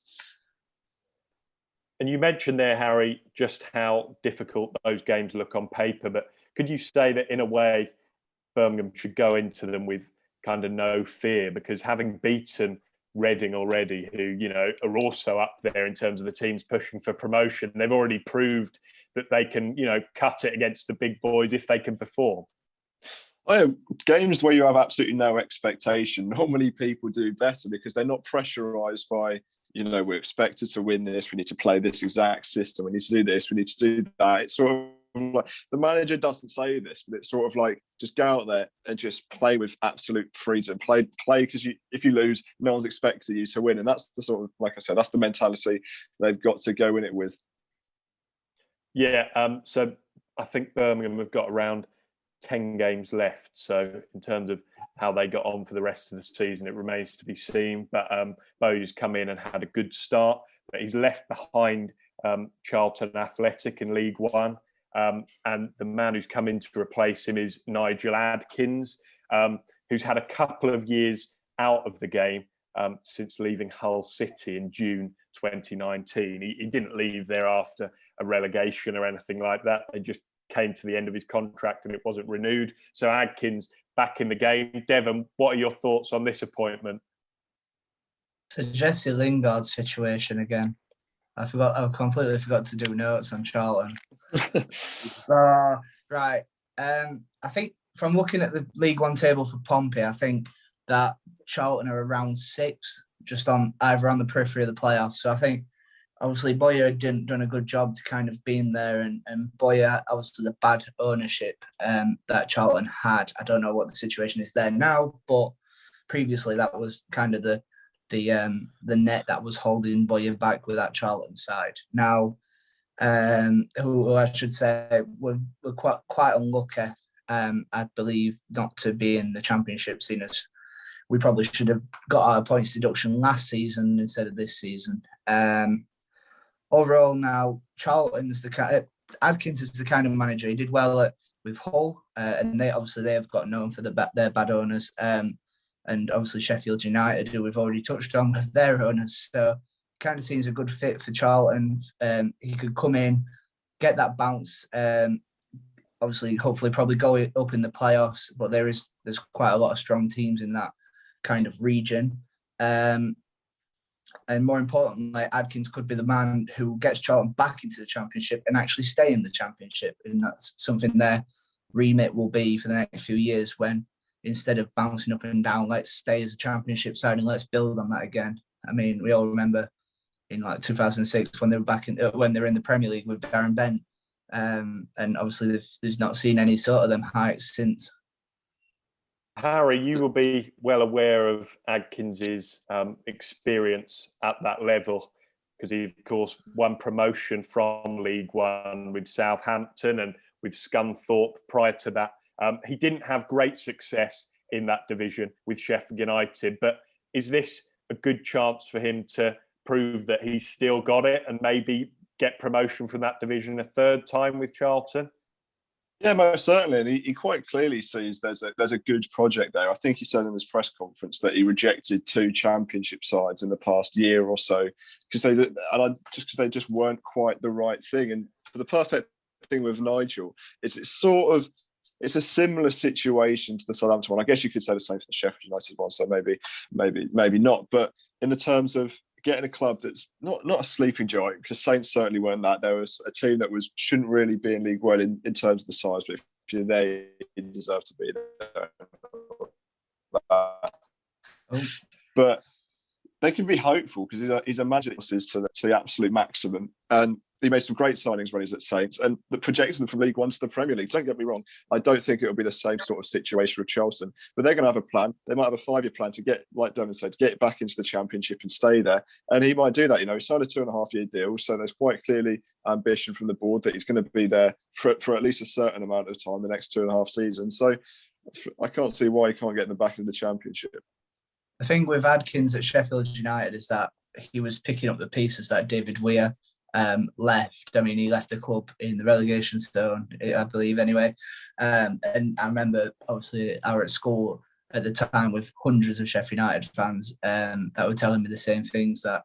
And you mentioned there, Harry, just how difficult those games look on paper. But could you say that in a way Birmingham should go into them with kind of no fear, because having beaten Reading already, who are also up there in terms of the teams pushing for promotion, they've already proved that they can cut it against the big boys if they can perform? Games where you have absolutely no expectation, normally people do better, because they're not pressurised by we're expected to win this, we need to play this exact system, we need to do this, we need to do that. It's sort of like, the manager doesn't say this, but it's sort of like, just go out there and just play with absolute freedom. Play because if you lose, no one's expecting you to win. And that's the sort of, like I said, that's the mentality they've got to go in it with. Yeah, so I think Birmingham have got around 10 games left. So in terms of how they got on for the rest of the season, it remains to be seen. But Bowyer's come in and had a good start, but he's left behind Charlton Athletic in League One. And the man who's come in to replace him is Nigel Adkins, who's had a couple of years out of the game since leaving Hull City in June 2019. He didn't leave there after a relegation or anything like that. They just came to the end of his contract and it wasn't renewed. So Adkins back in the game. Devon, what are your thoughts on this appointment? It's a Jesse Lingard situation again. I completely forgot to do notes on Charlton. Right. I think from looking at the League One table for Pompey, I think that Charlton are around 6, just on either on the periphery of the playoffs. So I think obviously Bowyer had done a good job to kind of being there, and Bowyer, obviously the bad ownership that Charlton had. I don't know what the situation is there now, but previously that was kind of the net that was holding Bowyer back with that Charlton side. Now, who I should say were quite unlucky, I believe, not to be in the Championship, seeing as we probably should have got our points deduction last season instead of this season. Overall, now Charlton's Adkins is the kind of manager. He did well with Hull, and they have got known for their bad owners, and obviously Sheffield United, who we've already touched on with their owners. So kind of seems a good fit for Charlton. He could come in, get that bounce. Obviously, hopefully, probably go up in the playoffs. But there's quite a lot of strong teams in that kind of region. And more importantly, Adkins could be the man who gets Charlton back into the Championship and actually stay in the Championship. And that's something their remit will be for the next few years, when instead of bouncing up and down, let's stay as a Championship side and let's build on that again. I mean, we all remember in like 2006 when they were back in when they were in the Premier League with Darren Bent, and obviously they've not seen any sort of them heights since. Harry, you will be well aware of Adkins's experience at that level, because he, of course, won promotion from League One with Southampton and with Scunthorpe prior to that. He didn't have great success in that division with Sheffield United, but is this a good chance for him to prove that he's still got it and maybe get promotion from that division a third time with Charlton? Yeah, most certainly. And he quite clearly sees there's a good project there. I think he said in his press conference that he rejected 2 Championship sides in the past year or so because they just weren't quite the right thing. And the perfect thing with Nigel is it's a similar situation to the Southampton one. I guess you could say the same for the Sheffield United one, so maybe not. But in the terms of getting a club that's not a sleeping giant, because Saints certainly weren't that. There was a team that shouldn't really be in League One in terms of the size, but if you're there, you deserve to be there. But they can be hopeful because he's a magic to the absolute maximum. And he made some great signings when he was at Saints and projected them from League One to the Premier League. Don't get me wrong. I don't think it'll be the same sort of situation with Charlton, but they're going to have a plan. They might have a 5-year plan to get, like Dermot said, to get back into the Championship and stay there. And he might do that. He signed a 2.5-year deal. So there's quite clearly ambition from the board that he's going to be there for at least a certain amount of time, the next 2.5 seasons. So I can't see why he can't get them back into the Championship. The thing with Adkins at Sheffield United is that he was picking up the pieces that David Weir left. I mean, he left the club in the relegation zone, I believe, anyway. And I remember, obviously, I was at school at the time with hundreds of Sheffield United fans that were telling me the same things, that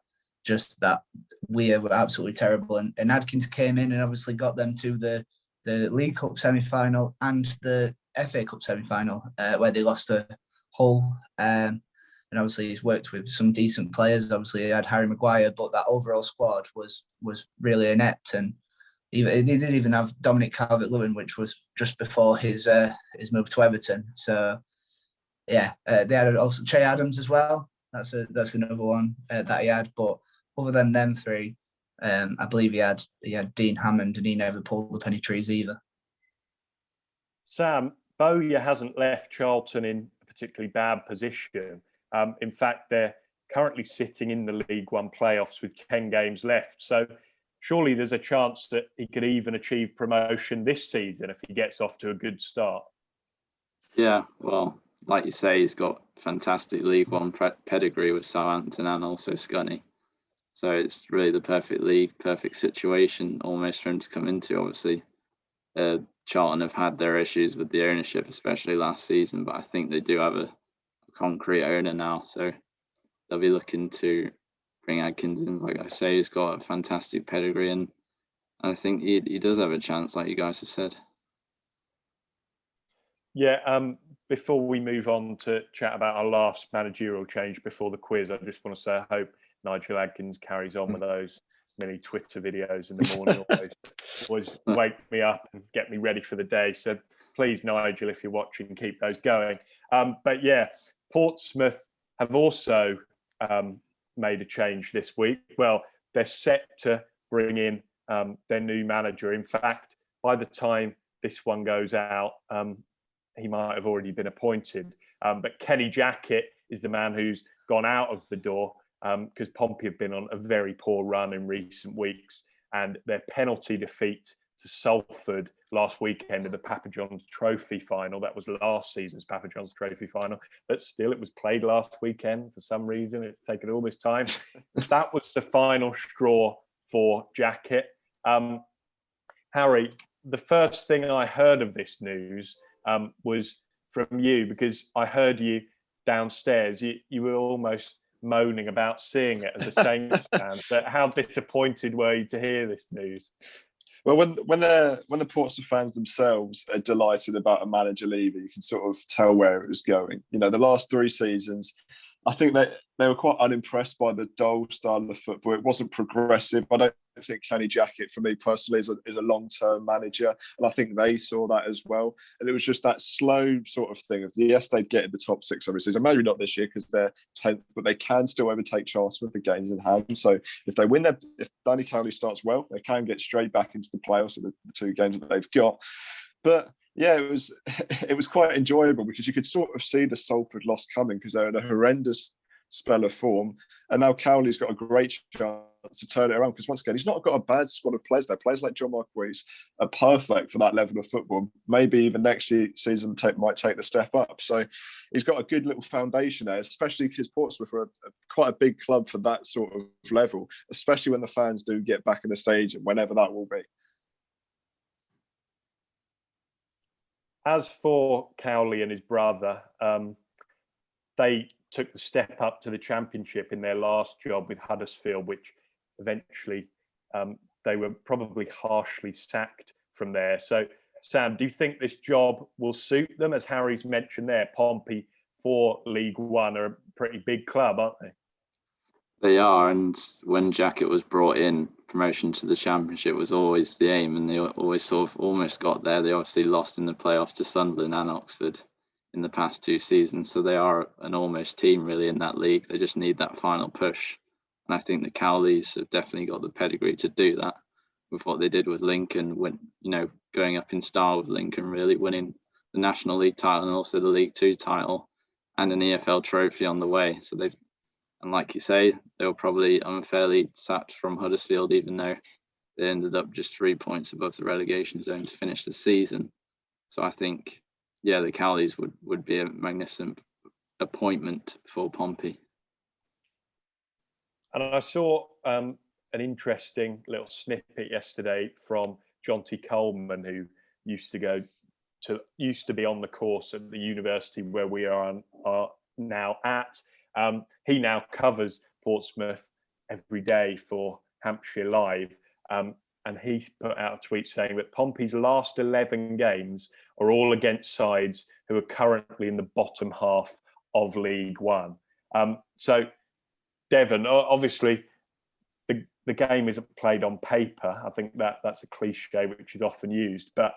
Weir were absolutely terrible. And Adkins came in and obviously got them to the League Cup semi-final and the FA Cup semi-final, where they lost to Hull. And obviously he's worked with some decent players. Obviously he had Harry Maguire, but that overall squad was really inept. And he didn't even have Dominic Calvert-Lewin, which was just before his move to Everton. So yeah, they had also Che Adams as well. That's another one that he had. But other than them 3, I believe he had Dean Hammond, and he never pulled the penny trees either. Sam, Bowyer hasn't left Charlton in a particularly bad position. In fact, they're currently sitting in the League One playoffs with 10 games left. So surely there's a chance that he could even achieve promotion this season if he gets off to a good start. Yeah, well, like you say, he's got fantastic League One pedigree with Southampton and also Scunny. So it's really the perfect league, perfect situation almost for him to come into. Obviously, Charlton have had their issues with the ownership, especially last season, but I think they do have a concrete owner now, so they'll be looking to bring Adkins in. Like I say, he's got a fantastic pedigree, and I think he does have a chance, like you guys have said. Yeah, before we move on to chat about our last managerial change before the quiz, I just want to say I hope Nigel Adkins carries on with those many Twitter videos in the morning. always wake me up and get me ready for the day. So please, Nigel, if you're watching, keep those going. But yeah, Portsmouth have also made a change this week. Well, they're set to bring in their new manager. In fact, by the time this one goes out, he might have already been appointed. But Kenny Jackett is the man who's gone out of the door because Pompey have been on a very poor run in recent weeks. And their penalty defeat to Salford last weekend in the Papa John's Trophy final. That was last season's Papa John's Trophy final, but still it was played last weekend for some reason. It's taken all this time. That was the final straw for Jackett. Harry, the first thing I heard of this news was from you, because I heard you downstairs. You were almost moaning about seeing it as a Saints fan. But how disappointed were you to hear this news? Well, when the Portsmouth fans themselves are delighted about a manager leaving, you can sort of tell where it was going. You know, the last 3 seasons, I think they were quite unimpressed by the dull style of football. It wasn't progressive. I don't think Kenny Jackett, for me personally, is a long-term manager, and I think they saw that as well. And it was just that slow sort of thing of, yes, they'd get in the top 6 every season. Maybe not this year because they're 10th, but they can still overtake Charlton with the games in hand. So if they win if Danny Cowley starts well, they can get straight back into the playoffs with the 2 games that they've got. But yeah, it was quite enjoyable because you could sort of see the Salford loss coming because they're in a horrendous spell of form, and now Cowley's got a great chance to turn it around because once again, he's not got a bad squad of players there. Players like John Marquis are perfect for that level of football. Maybe even next season might take the step up. So he's got a good little foundation there, especially because Portsmouth are quite a big club for that sort of level, especially when the fans do get back in the stadium, whenever that will be. As for Cowley and his brother, they took the step up to the Championship in their last job with Huddersfield, which eventually they were probably harshly sacked from there. So, Sam, do you think this job will suit them? As Harry's mentioned there, Pompey for League One are a pretty big club, aren't they? They are, and when Jackett was brought in, promotion to the Championship was always the aim, and they always sort of almost got there. They obviously lost in the playoffs to Sunderland and Oxford in the past 2 seasons, so they are an almost team really in that league. They just need that final push, and I think the Cowleys have definitely got the pedigree to do that with what they did with Lincoln, when going up in style with Lincoln, really winning the National League title and also the League Two title and an EFL trophy on the way. So they've, and like you say, they were probably unfairly sacked from Huddersfield, even though they ended up just 3 points above the relegation zone to finish the season. So I think, yeah, the Cowleys would be a magnificent appointment for Pompey. And I saw an interesting little snippet yesterday from Jonty Coleman, who used to be on the course at the university where we are now at. He now covers Portsmouth every day for Hampshire Live. And he put out a tweet saying that Pompey's last 11 games are all against sides who are currently in the bottom half of League One. So, Devon, obviously, the game isn't played on paper. I think that's a cliche which is often used. But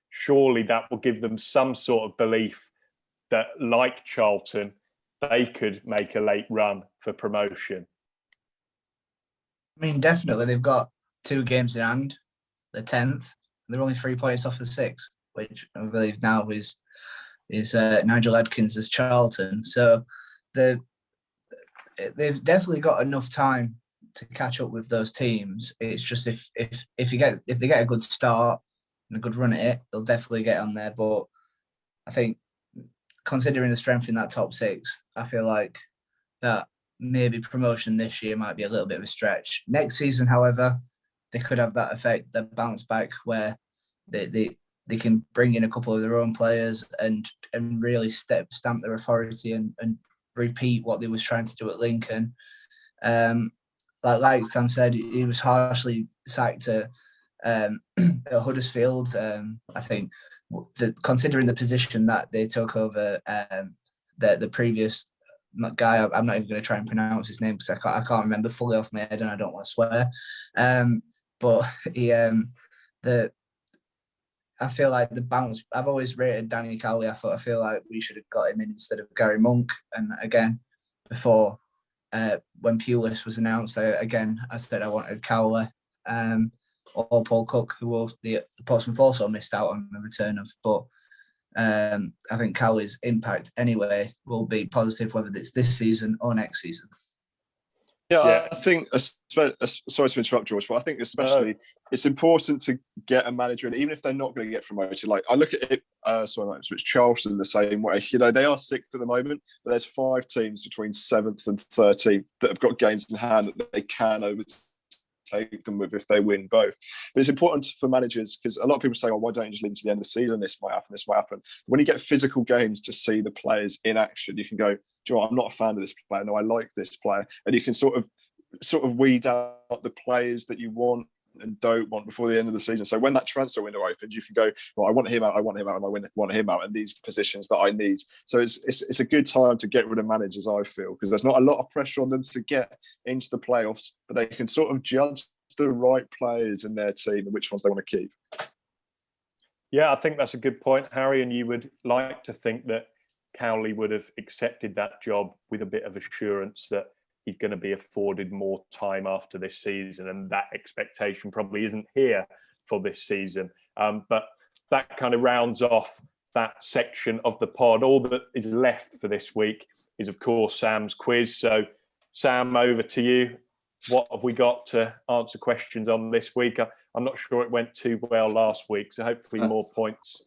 surely that will give them some sort of belief that, like Charlton, they could make a late run for promotion. I mean, definitely. They've got 2 games in hand, the 10th. They're only 3 points off the 6th, which I believe now is Nigel Adkins as Charlton. So they've definitely got enough time to catch up with those teams. It's just if they get a good start and a good run at it, they'll definitely get on there. But I think, considering the strength in that top 6, I feel like that maybe promotion this year might be a little bit of a stretch. Next season, however, they could have that effect, the bounce back, where they can bring in a couple of their own players and really stamp their authority and repeat what they was trying to do at Lincoln. Like Sam said, he was harshly sacked at Huddersfield. I think considering the position that they took over the previous guy, I'm not even going to try and pronounce his name because I can't remember fully off my head and I don't want to swear. But he I feel like the bounce. I've always rated Danny Cowley. I feel like we should have got him in instead of Gary Monk. And again, before when Pulis was announced, I said I wanted Cowley. Or Paul Cook, who the Portsmouth also missed out on the return of. But I think Cowley's impact anyway will be positive, whether it's this season or next season. Yeah, I think, sorry to interrupt, George, but I think especially it's important to get a manager in, even if they're not going to get promoted. Like, I look at it, it's Charlton the same way. They are 6th at the moment, but there's 5 teams between 7th and 13th that have got games in hand that they can overtake them with if they win both. But it's important for managers, because a lot of people say, why don't you just leave to the end of the season? This might happen. When you get physical games to see the players in action, you can go, do you know what? I'm not a fan of this player. No, I like this player. And you can sort of weed out the players that you want and don't want before the end of the season. So when that transfer window opens, you can go, well, I want him out, and I want him out, and these are the positions that I need. So it's a good time to get rid of managers, I feel, because there's not a lot of pressure on them to get into the playoffs, but they can sort of judge the right players in their team and which ones they want to keep. Yeah, I think that's a good point, Harry, and you would like to think that Cowley would have accepted that job with a bit of assurance that he's going to be afforded more time after this season, and that expectation probably isn't here for this season. But that kind of rounds off that section of the pod. All that is left for this week is, of course, Sam's quiz. So, Sam, over to you. What have we got to answer questions on this week? I'm not sure it went too well last week, so hopefully more points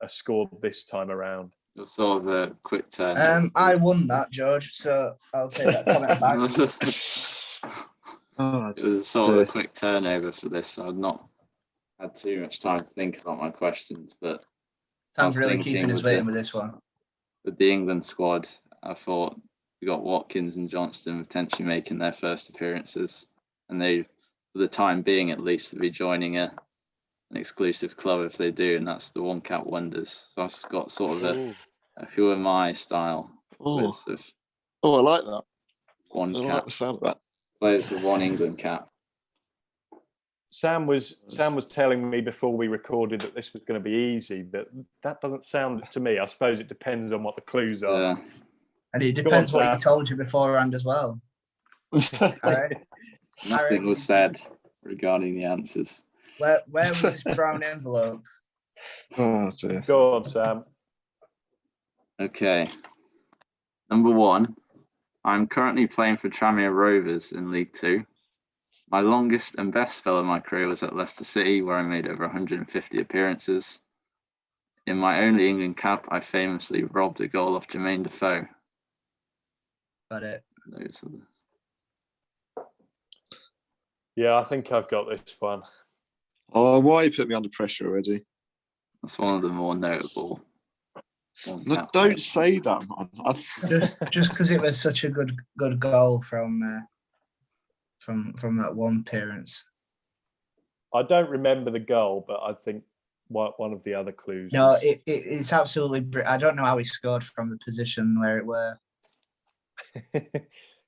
are scored this time around. It was sort of a quick turn. I won that, George, so I'll take that comment back. It was sort of a quick turnover for this, so I've not had too much time to think about my questions. But Sam's really keeping us waiting with this one. With the England squad, I thought we got Watkins and Johnston potentially making their first appearances, and they, for the time being at least, will be joining an exclusive club if they do, and that's the One Cap Wonders. So I've got sort of a who am I style quiz of I like that. one I cap. like the sound of that. Players with one England cap. Sam was telling me before we recorded that this was going to be easy, but that doesn't sound to me. I suppose it depends on what the clues are. Yeah. And it depends what he told you beforehand as well. Nothing was said regarding the answers. Where was this brown envelope? Oh dear. Go on, Sam. Okay. Number 1. I'm currently playing for Tranmere Rovers in League 2. My longest and best spell of my career was at Leicester City, where I made over 150 appearances. In my only England cap, I famously robbed a goal off Jermaine Defoe. Got it. Those are the... Yeah, I think I've got this one. Oh, why you put me under pressure already? That's one of the more notable. No, don't say that, man. just because it was such a good goal from that one appearance. I don't remember the goal, but I think one of the other clues. No, it's absolutely. I don't know how he scored from the position where it were.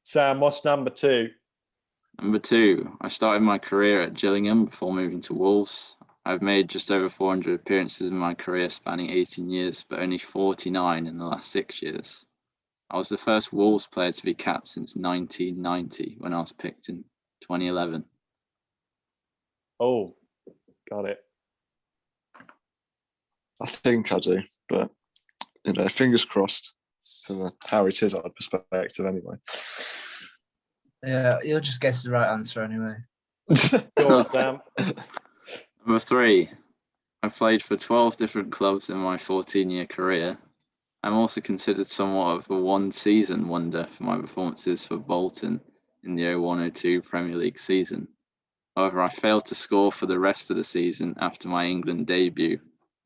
Sam, what's number 2? Number 2, I started my career at Gillingham before moving to Wolves. I've made just over 400 appearances in my career spanning 18 years, but only 49 in the last 6 years. I was the first Wolves player to be capped since 1990 when I was picked in 2011. Oh, got it. I think I do, but fingers crossed from a Harry Tizard perspective anyway. Yeah, you'll just guess the right answer anyway. Go on, Sam. Number 3, I've played for 12 different clubs in my 14-year career. I'm also considered somewhat of a one-season wonder for my performances for Bolton in the 01-02 Premier League season. However, I failed to score for the rest of the season after my England debut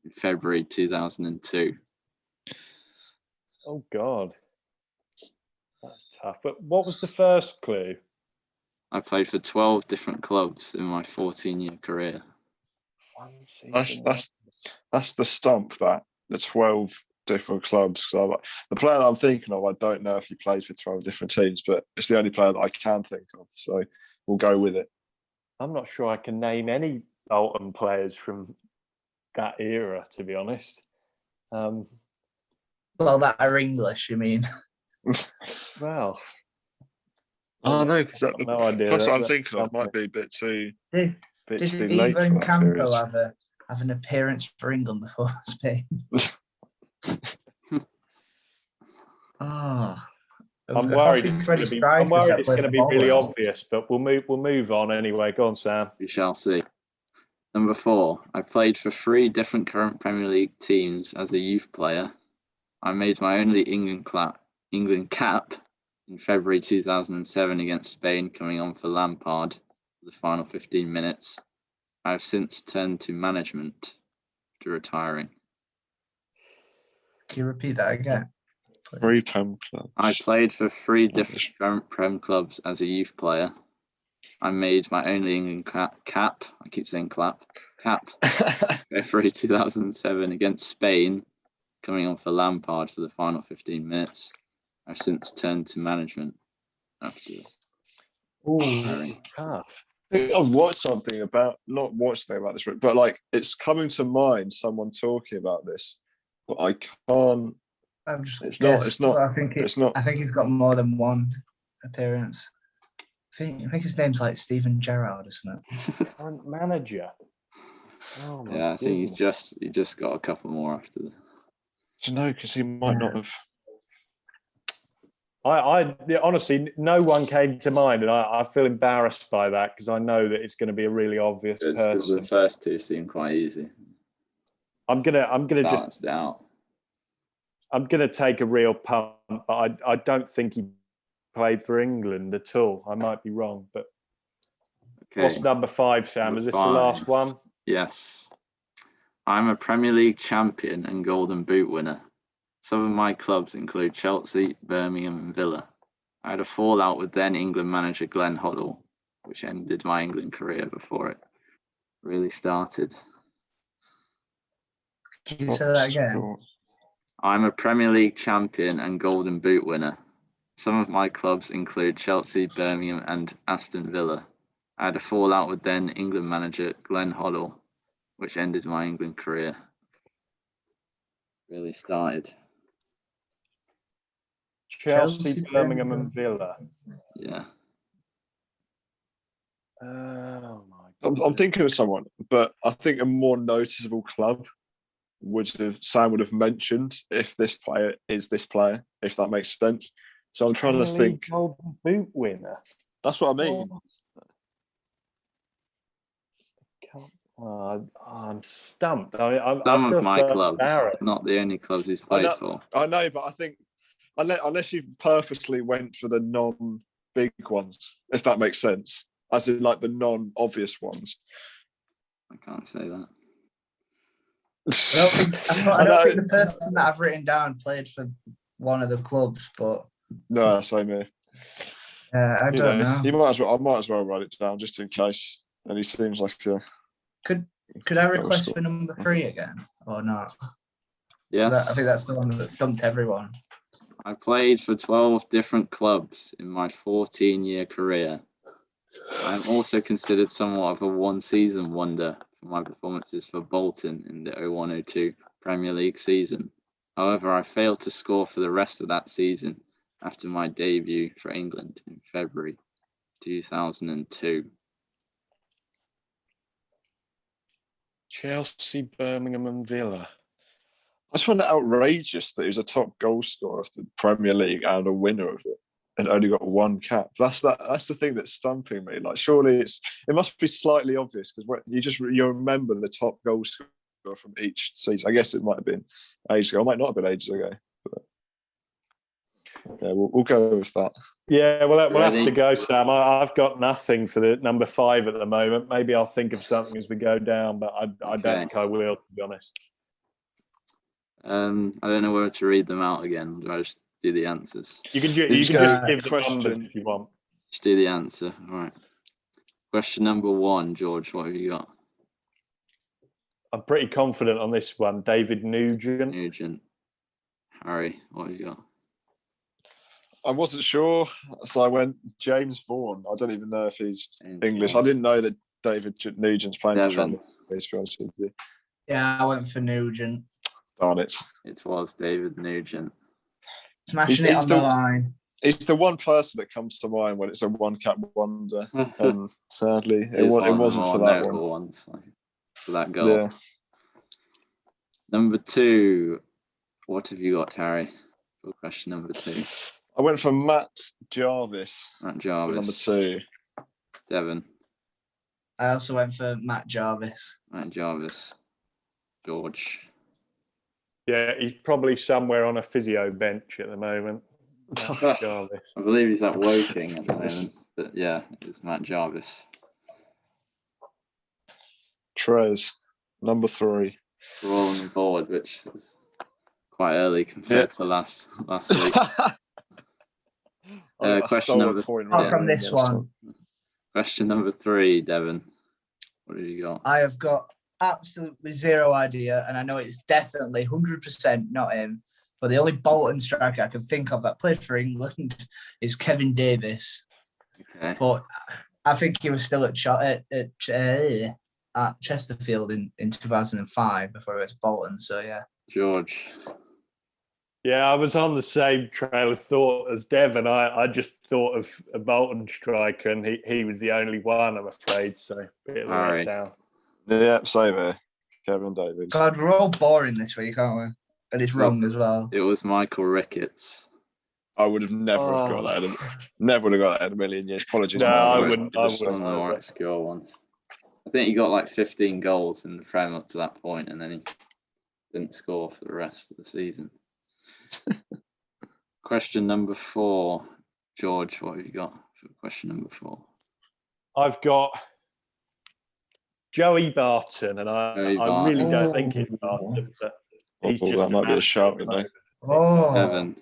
in February 2002. Oh, God. That's tough. But what was the first clue? I played for 12 different clubs in my 14-year career. That's the stump, that. The 12 different clubs. So the player that I'm thinking of, I don't know if he plays for 12 different teams, but it's the only player that I can think of. So we'll go with it. I'm not sure I can name any Bolton players from that era, to be honest. Well, that are English, you mean? Well, oh no, because no idea. Plus, I'm thinking of might be a bit too. Did even Campo have an appearance for England before Spain? Oh, I'm worried it's going to be really obvious, but we'll move on anyway. Go on, Sam. We shall see. Number 4, I played for 3 different current Premier League teams as a youth player. I made my only England cap in February 2007 against Spain, coming on for Lampard for the final 15 minutes. I have since turned to management after retiring. Can you repeat that again? 3 Prem clubs. I played for 3 different current Prem clubs as a youth player. I made my only England cap. I keep saying cap. February 2007 against Spain, coming on for Lampard for the final 15 minutes. I've since turned to management after. Tough. I think I've watched something about, not watched something about this, but like it's coming to mind, someone talking about this, but I can't. I've just It's guessed, not. but I think It's not. I think he's got more than one appearance. I think his name's like Steven Gerrard or something. Current manager. Oh my Yeah, I think he goodness. just got a couple more after. Do you know? Because he might not have. I honestly, no one came to mind, and I feel embarrassed by that because I know that it's going to be a really obvious Because person. the first two seem quite easy. I'm gonna just out. I'm gonna take a real punt, but I don't think he played for England at all. I might be wrong, but Okay. what's number 5, Sam? Number Is this 5. the last one? Yes. I'm a Premier League champion and Golden Boot winner. Some of my clubs include Chelsea, Birmingham and Villa. I had a fallout with then England manager Glenn Hoddle, which ended my England career before it really started. Can you say that again? I'm a Premier League champion and Golden Boot winner. Some of my clubs include Chelsea, Birmingham and Aston Villa. I had a fallout with then England manager Glenn Hoddle, which ended my England career. Really started. Chelsea, Birmingham and Villa. Yeah. Oh my I'm God. thinking of someone, but I think a more noticeable club Sam would have mentioned if this player is this player, if that makes sense. So I'm trying to think. Golden Boot winner. That's what I mean. I'm stumped. I Some feel of my so clubs, embarrassed. not the only clubs he's played for. I know, but I think unless you purposely went for the non-big ones, if that makes sense, as in like the non-obvious ones. I can't say that. I don't think the person that I've written down played for one of the clubs, but No, same here. I don't know. You might as well. I might as well write it down just in case. And he seems like a. Could I request for number 3 again or not? Yes. I think that's the one that stumped everyone. I played for 12 different clubs in my 14-year career. I'm also considered somewhat of a one-season wonder for my performances for Bolton in the 01-02 Premier League season. However, I failed to score for the rest of that season after my debut for England in February 2002. Chelsea, Birmingham and Villa. I just find it outrageous that he was a top goal scorer of the Premier League and a winner of it, and only got one cap. That's the thing that's stumping me. Like, surely it must be slightly obvious because you remember the top goal scorer from each season. I guess it might have been ages ago. It might not have been ages ago. But yeah, we'll go with that. Yeah, well, we'll have to go, Sam. I've got nothing for the number 5 at the moment. Maybe I'll think of something as we go down, but I don't think I will, to be honest. I don't know whether to read them out again. Do I just do the answers? You can just give the numbers if you want. Just do the answer. All right. Question number 1, George. What have you got? I'm pretty confident on this one. David Nugent. Harry, what have you got? I wasn't sure, so I went James Vaughan. I don't even know if he's English. I didn't know that David Nugent's playing for Charlton. To be honest with you. Yeah, I went for Nugent. Darn it. It was David Nugent. Smashing it on the line. He's the one person that comes to mind when it's a one-cap wonder. And sadly, it wasn't for that one. Ones, for that goal. Yeah. Number 2. What have you got, Harry? For question number 2. I went for Matt Jarvis. Matt Jarvis. Number 2. Devon. I also went for Matt Jarvis. Matt Jarvis. George. Yeah, he's probably somewhere on a physio bench at the moment. Matt Jarvis. I believe he's at Woking at the moment. But yeah, it's Matt Jarvis. Trez. Number 3. We're all on board, which is quite early compared to last week. Question number from this one. Question number 3, Devon. What have you got? I have got absolutely zero idea, and I know it's definitely 100% not him. But the only Bolton striker I can think of that played for England is Kevin Davis. Okay. But I think he was still at Chesterfield in 2005 before he went to Bolton. So yeah. George. Yeah, I was on the same trail of thought as Devon. I just thought of a Bolton striker, and he was the only one, I'm afraid. So a bit of a letdown. Yeah, same here. Kevin Davis. God, we're all boring this week, aren't we? And it's wrong as well. It was Michael Ricketts. I would have never have got that. Never would have got that in a million years. Apologies. No, I wouldn't. One of the more obscure ones. I think he got like 15 goals in the Prem up to that point, and then he didn't score for the rest of the season. Question number 4, George. What have you got for question number 4? I've got Joey Barton, and I really don't think he's Barton, but he's just that might be a shout, you know. Evan,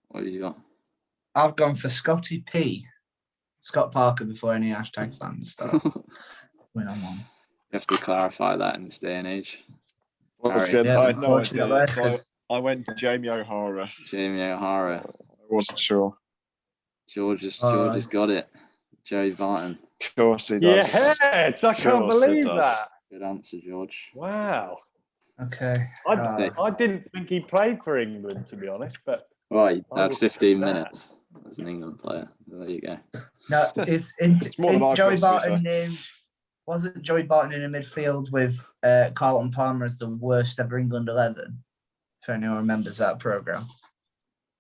what have you got? I've gone for Scotty P. Scott Parker before any hashtag fans start. Win on one. You have to clarify that in this day and age. Once again, I had no idea. So I went Jamie O'Hara. Jamie O'Hara. I wasn't sure. George has got it. Joey Barton. Of course he does. Yes, I can't believe that. Good answer, George. Wow. Okay. I didn't think he played for England, to be honest, but right, he had 15 minutes as an England player. So there you go. No, Joey Barton named. Wasn't Joey Barton in a midfield with Carlton Palmer as the worst ever England 11? If anyone remembers that programme.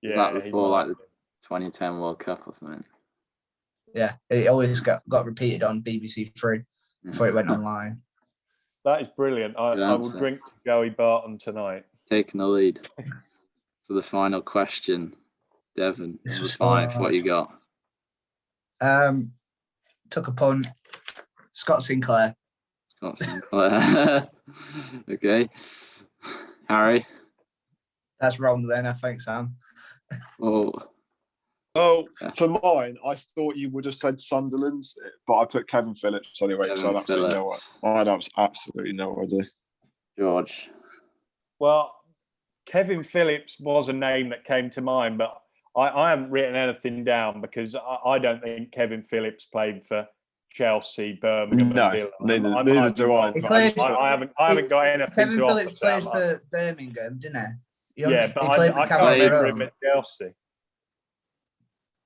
Yeah, that before like the 2010 World Cup or something. Yeah, it always got repeated on BBC Three before it went online. That is brilliant. I will drink to Joey Barton tonight. Taking the lead for the final question. Devon, number 5, what you got? Took a punt. Scott Sinclair. Okay. Harry? That's wrong then, I think, Sam. Oh, for mine, I thought you would have said Sunderland, but I put Kevin Phillips anyway, so I had absolutely no idea. George? Well, Kevin Phillips was a name that came to mind, but I haven't written anything down because I don't think Kevin Phillips played for Chelsea, Birmingham. No, neither do I. I haven't got anything Kevin to Phillips offer. Played for Birmingham, didn't he? Yeah, but I can't remember him at Chelsea.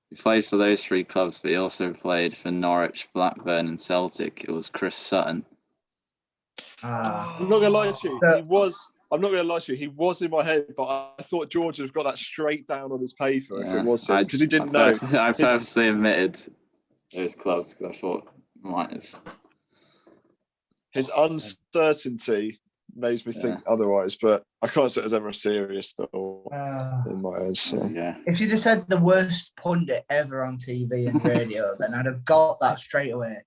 He played for those 3 clubs, but he also played for Norwich, Blackburn, and Celtic. It was Chris Sutton. I'm not gonna lie to you. I'm not going to lie to you. He was in my head, but I thought George would have got that straight down on his paper if it was him, because he didn't know. I purposely omitted those clubs because I thought he might have. His uncertainty makes me think otherwise, but I can't say it was ever a serious thought in my head. So. Yeah. If you'd have said the worst pundit ever on TV and radio, then I'd have got that straight away.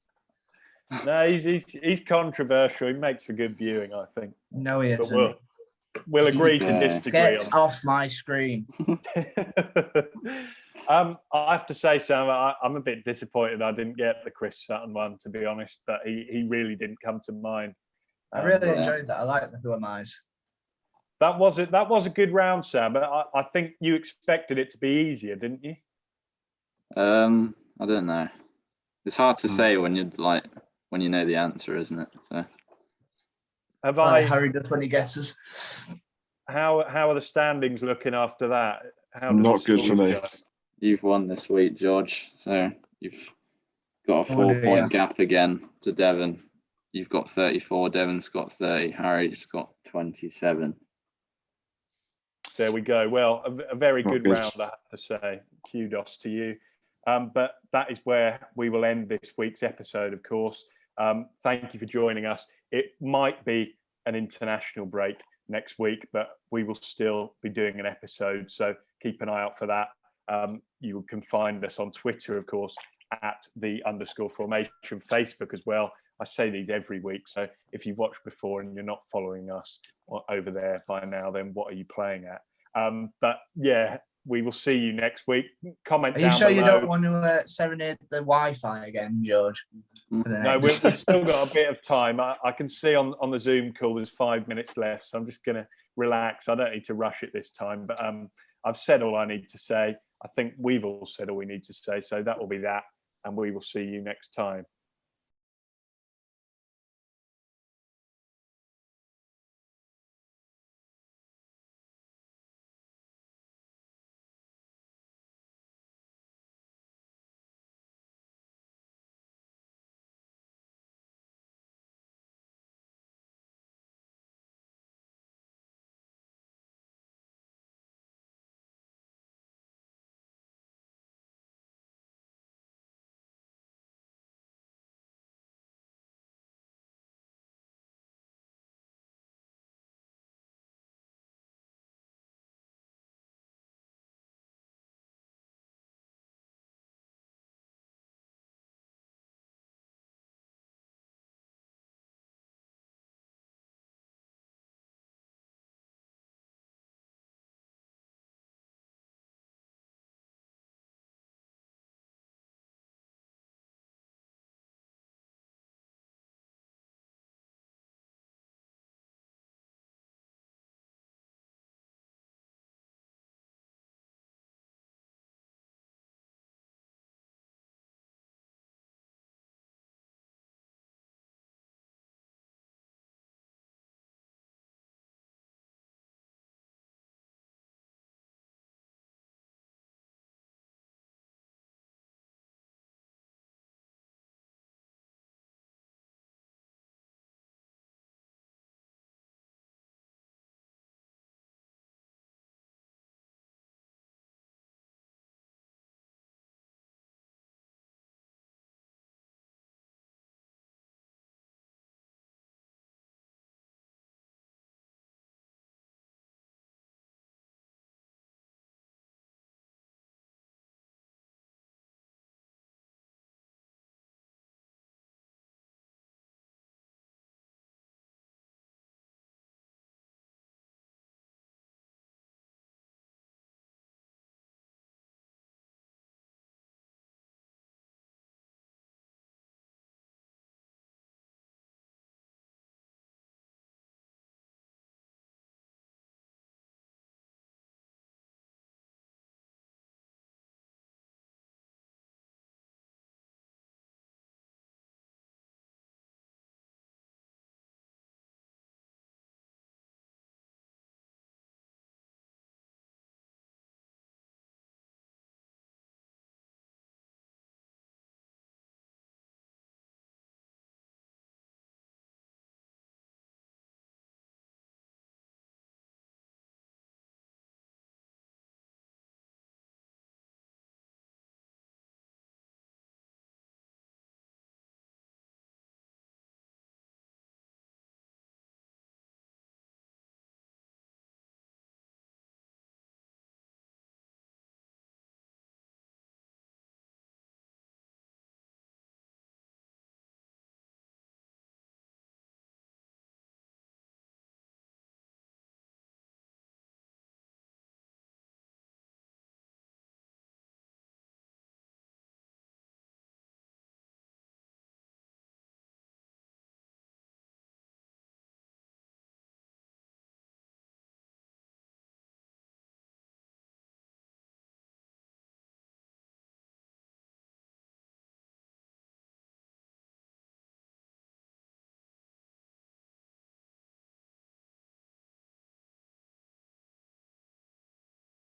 No, he's controversial. He makes for good viewing, I think. No, he isn't. We'll agree to disagree. Get off my screen. I have to say, Sam, I'm a bit disappointed I didn't get the Chris Sutton one, to be honest, but he really didn't come to mind. I really enjoyed that. I like the Who Am I's. That was a good round, Sam, but I think you expected it to be easier, didn't you? I don't know. It's hard to say when you know the answer, isn't it? So. Harry does when he guesses. How are the standings looking after that? Not good for me. You've won this week, George. So you've got a 4-point gap again to Devon. You've got 34. Devon's got 30. Harry's got 27. There we go. Well, a very good round, I have to say. Kudos to you. But that is where we will end this week's episode, of course. Thank you for joining us. It might be an international break next week, but we will still be doing an episode. So keep an eye out for that. You can find us on Twitter, of course, at _Fourmation, Facebook as well. I say these every week. So if you've watched before and you're not following us over there by now, then what are you playing at? But yeah, we will see you next week. Comment Are you down sure below. you don't want to serenade the Wi-Fi again, George? No, we've still got a bit of time. I can see on the Zoom call there's 5 minutes left, so I'm just going to relax. I don't need to rush it this time, but I've said all I need to say. I think we've all said all we need to say, so that will be that, and we will see you next time.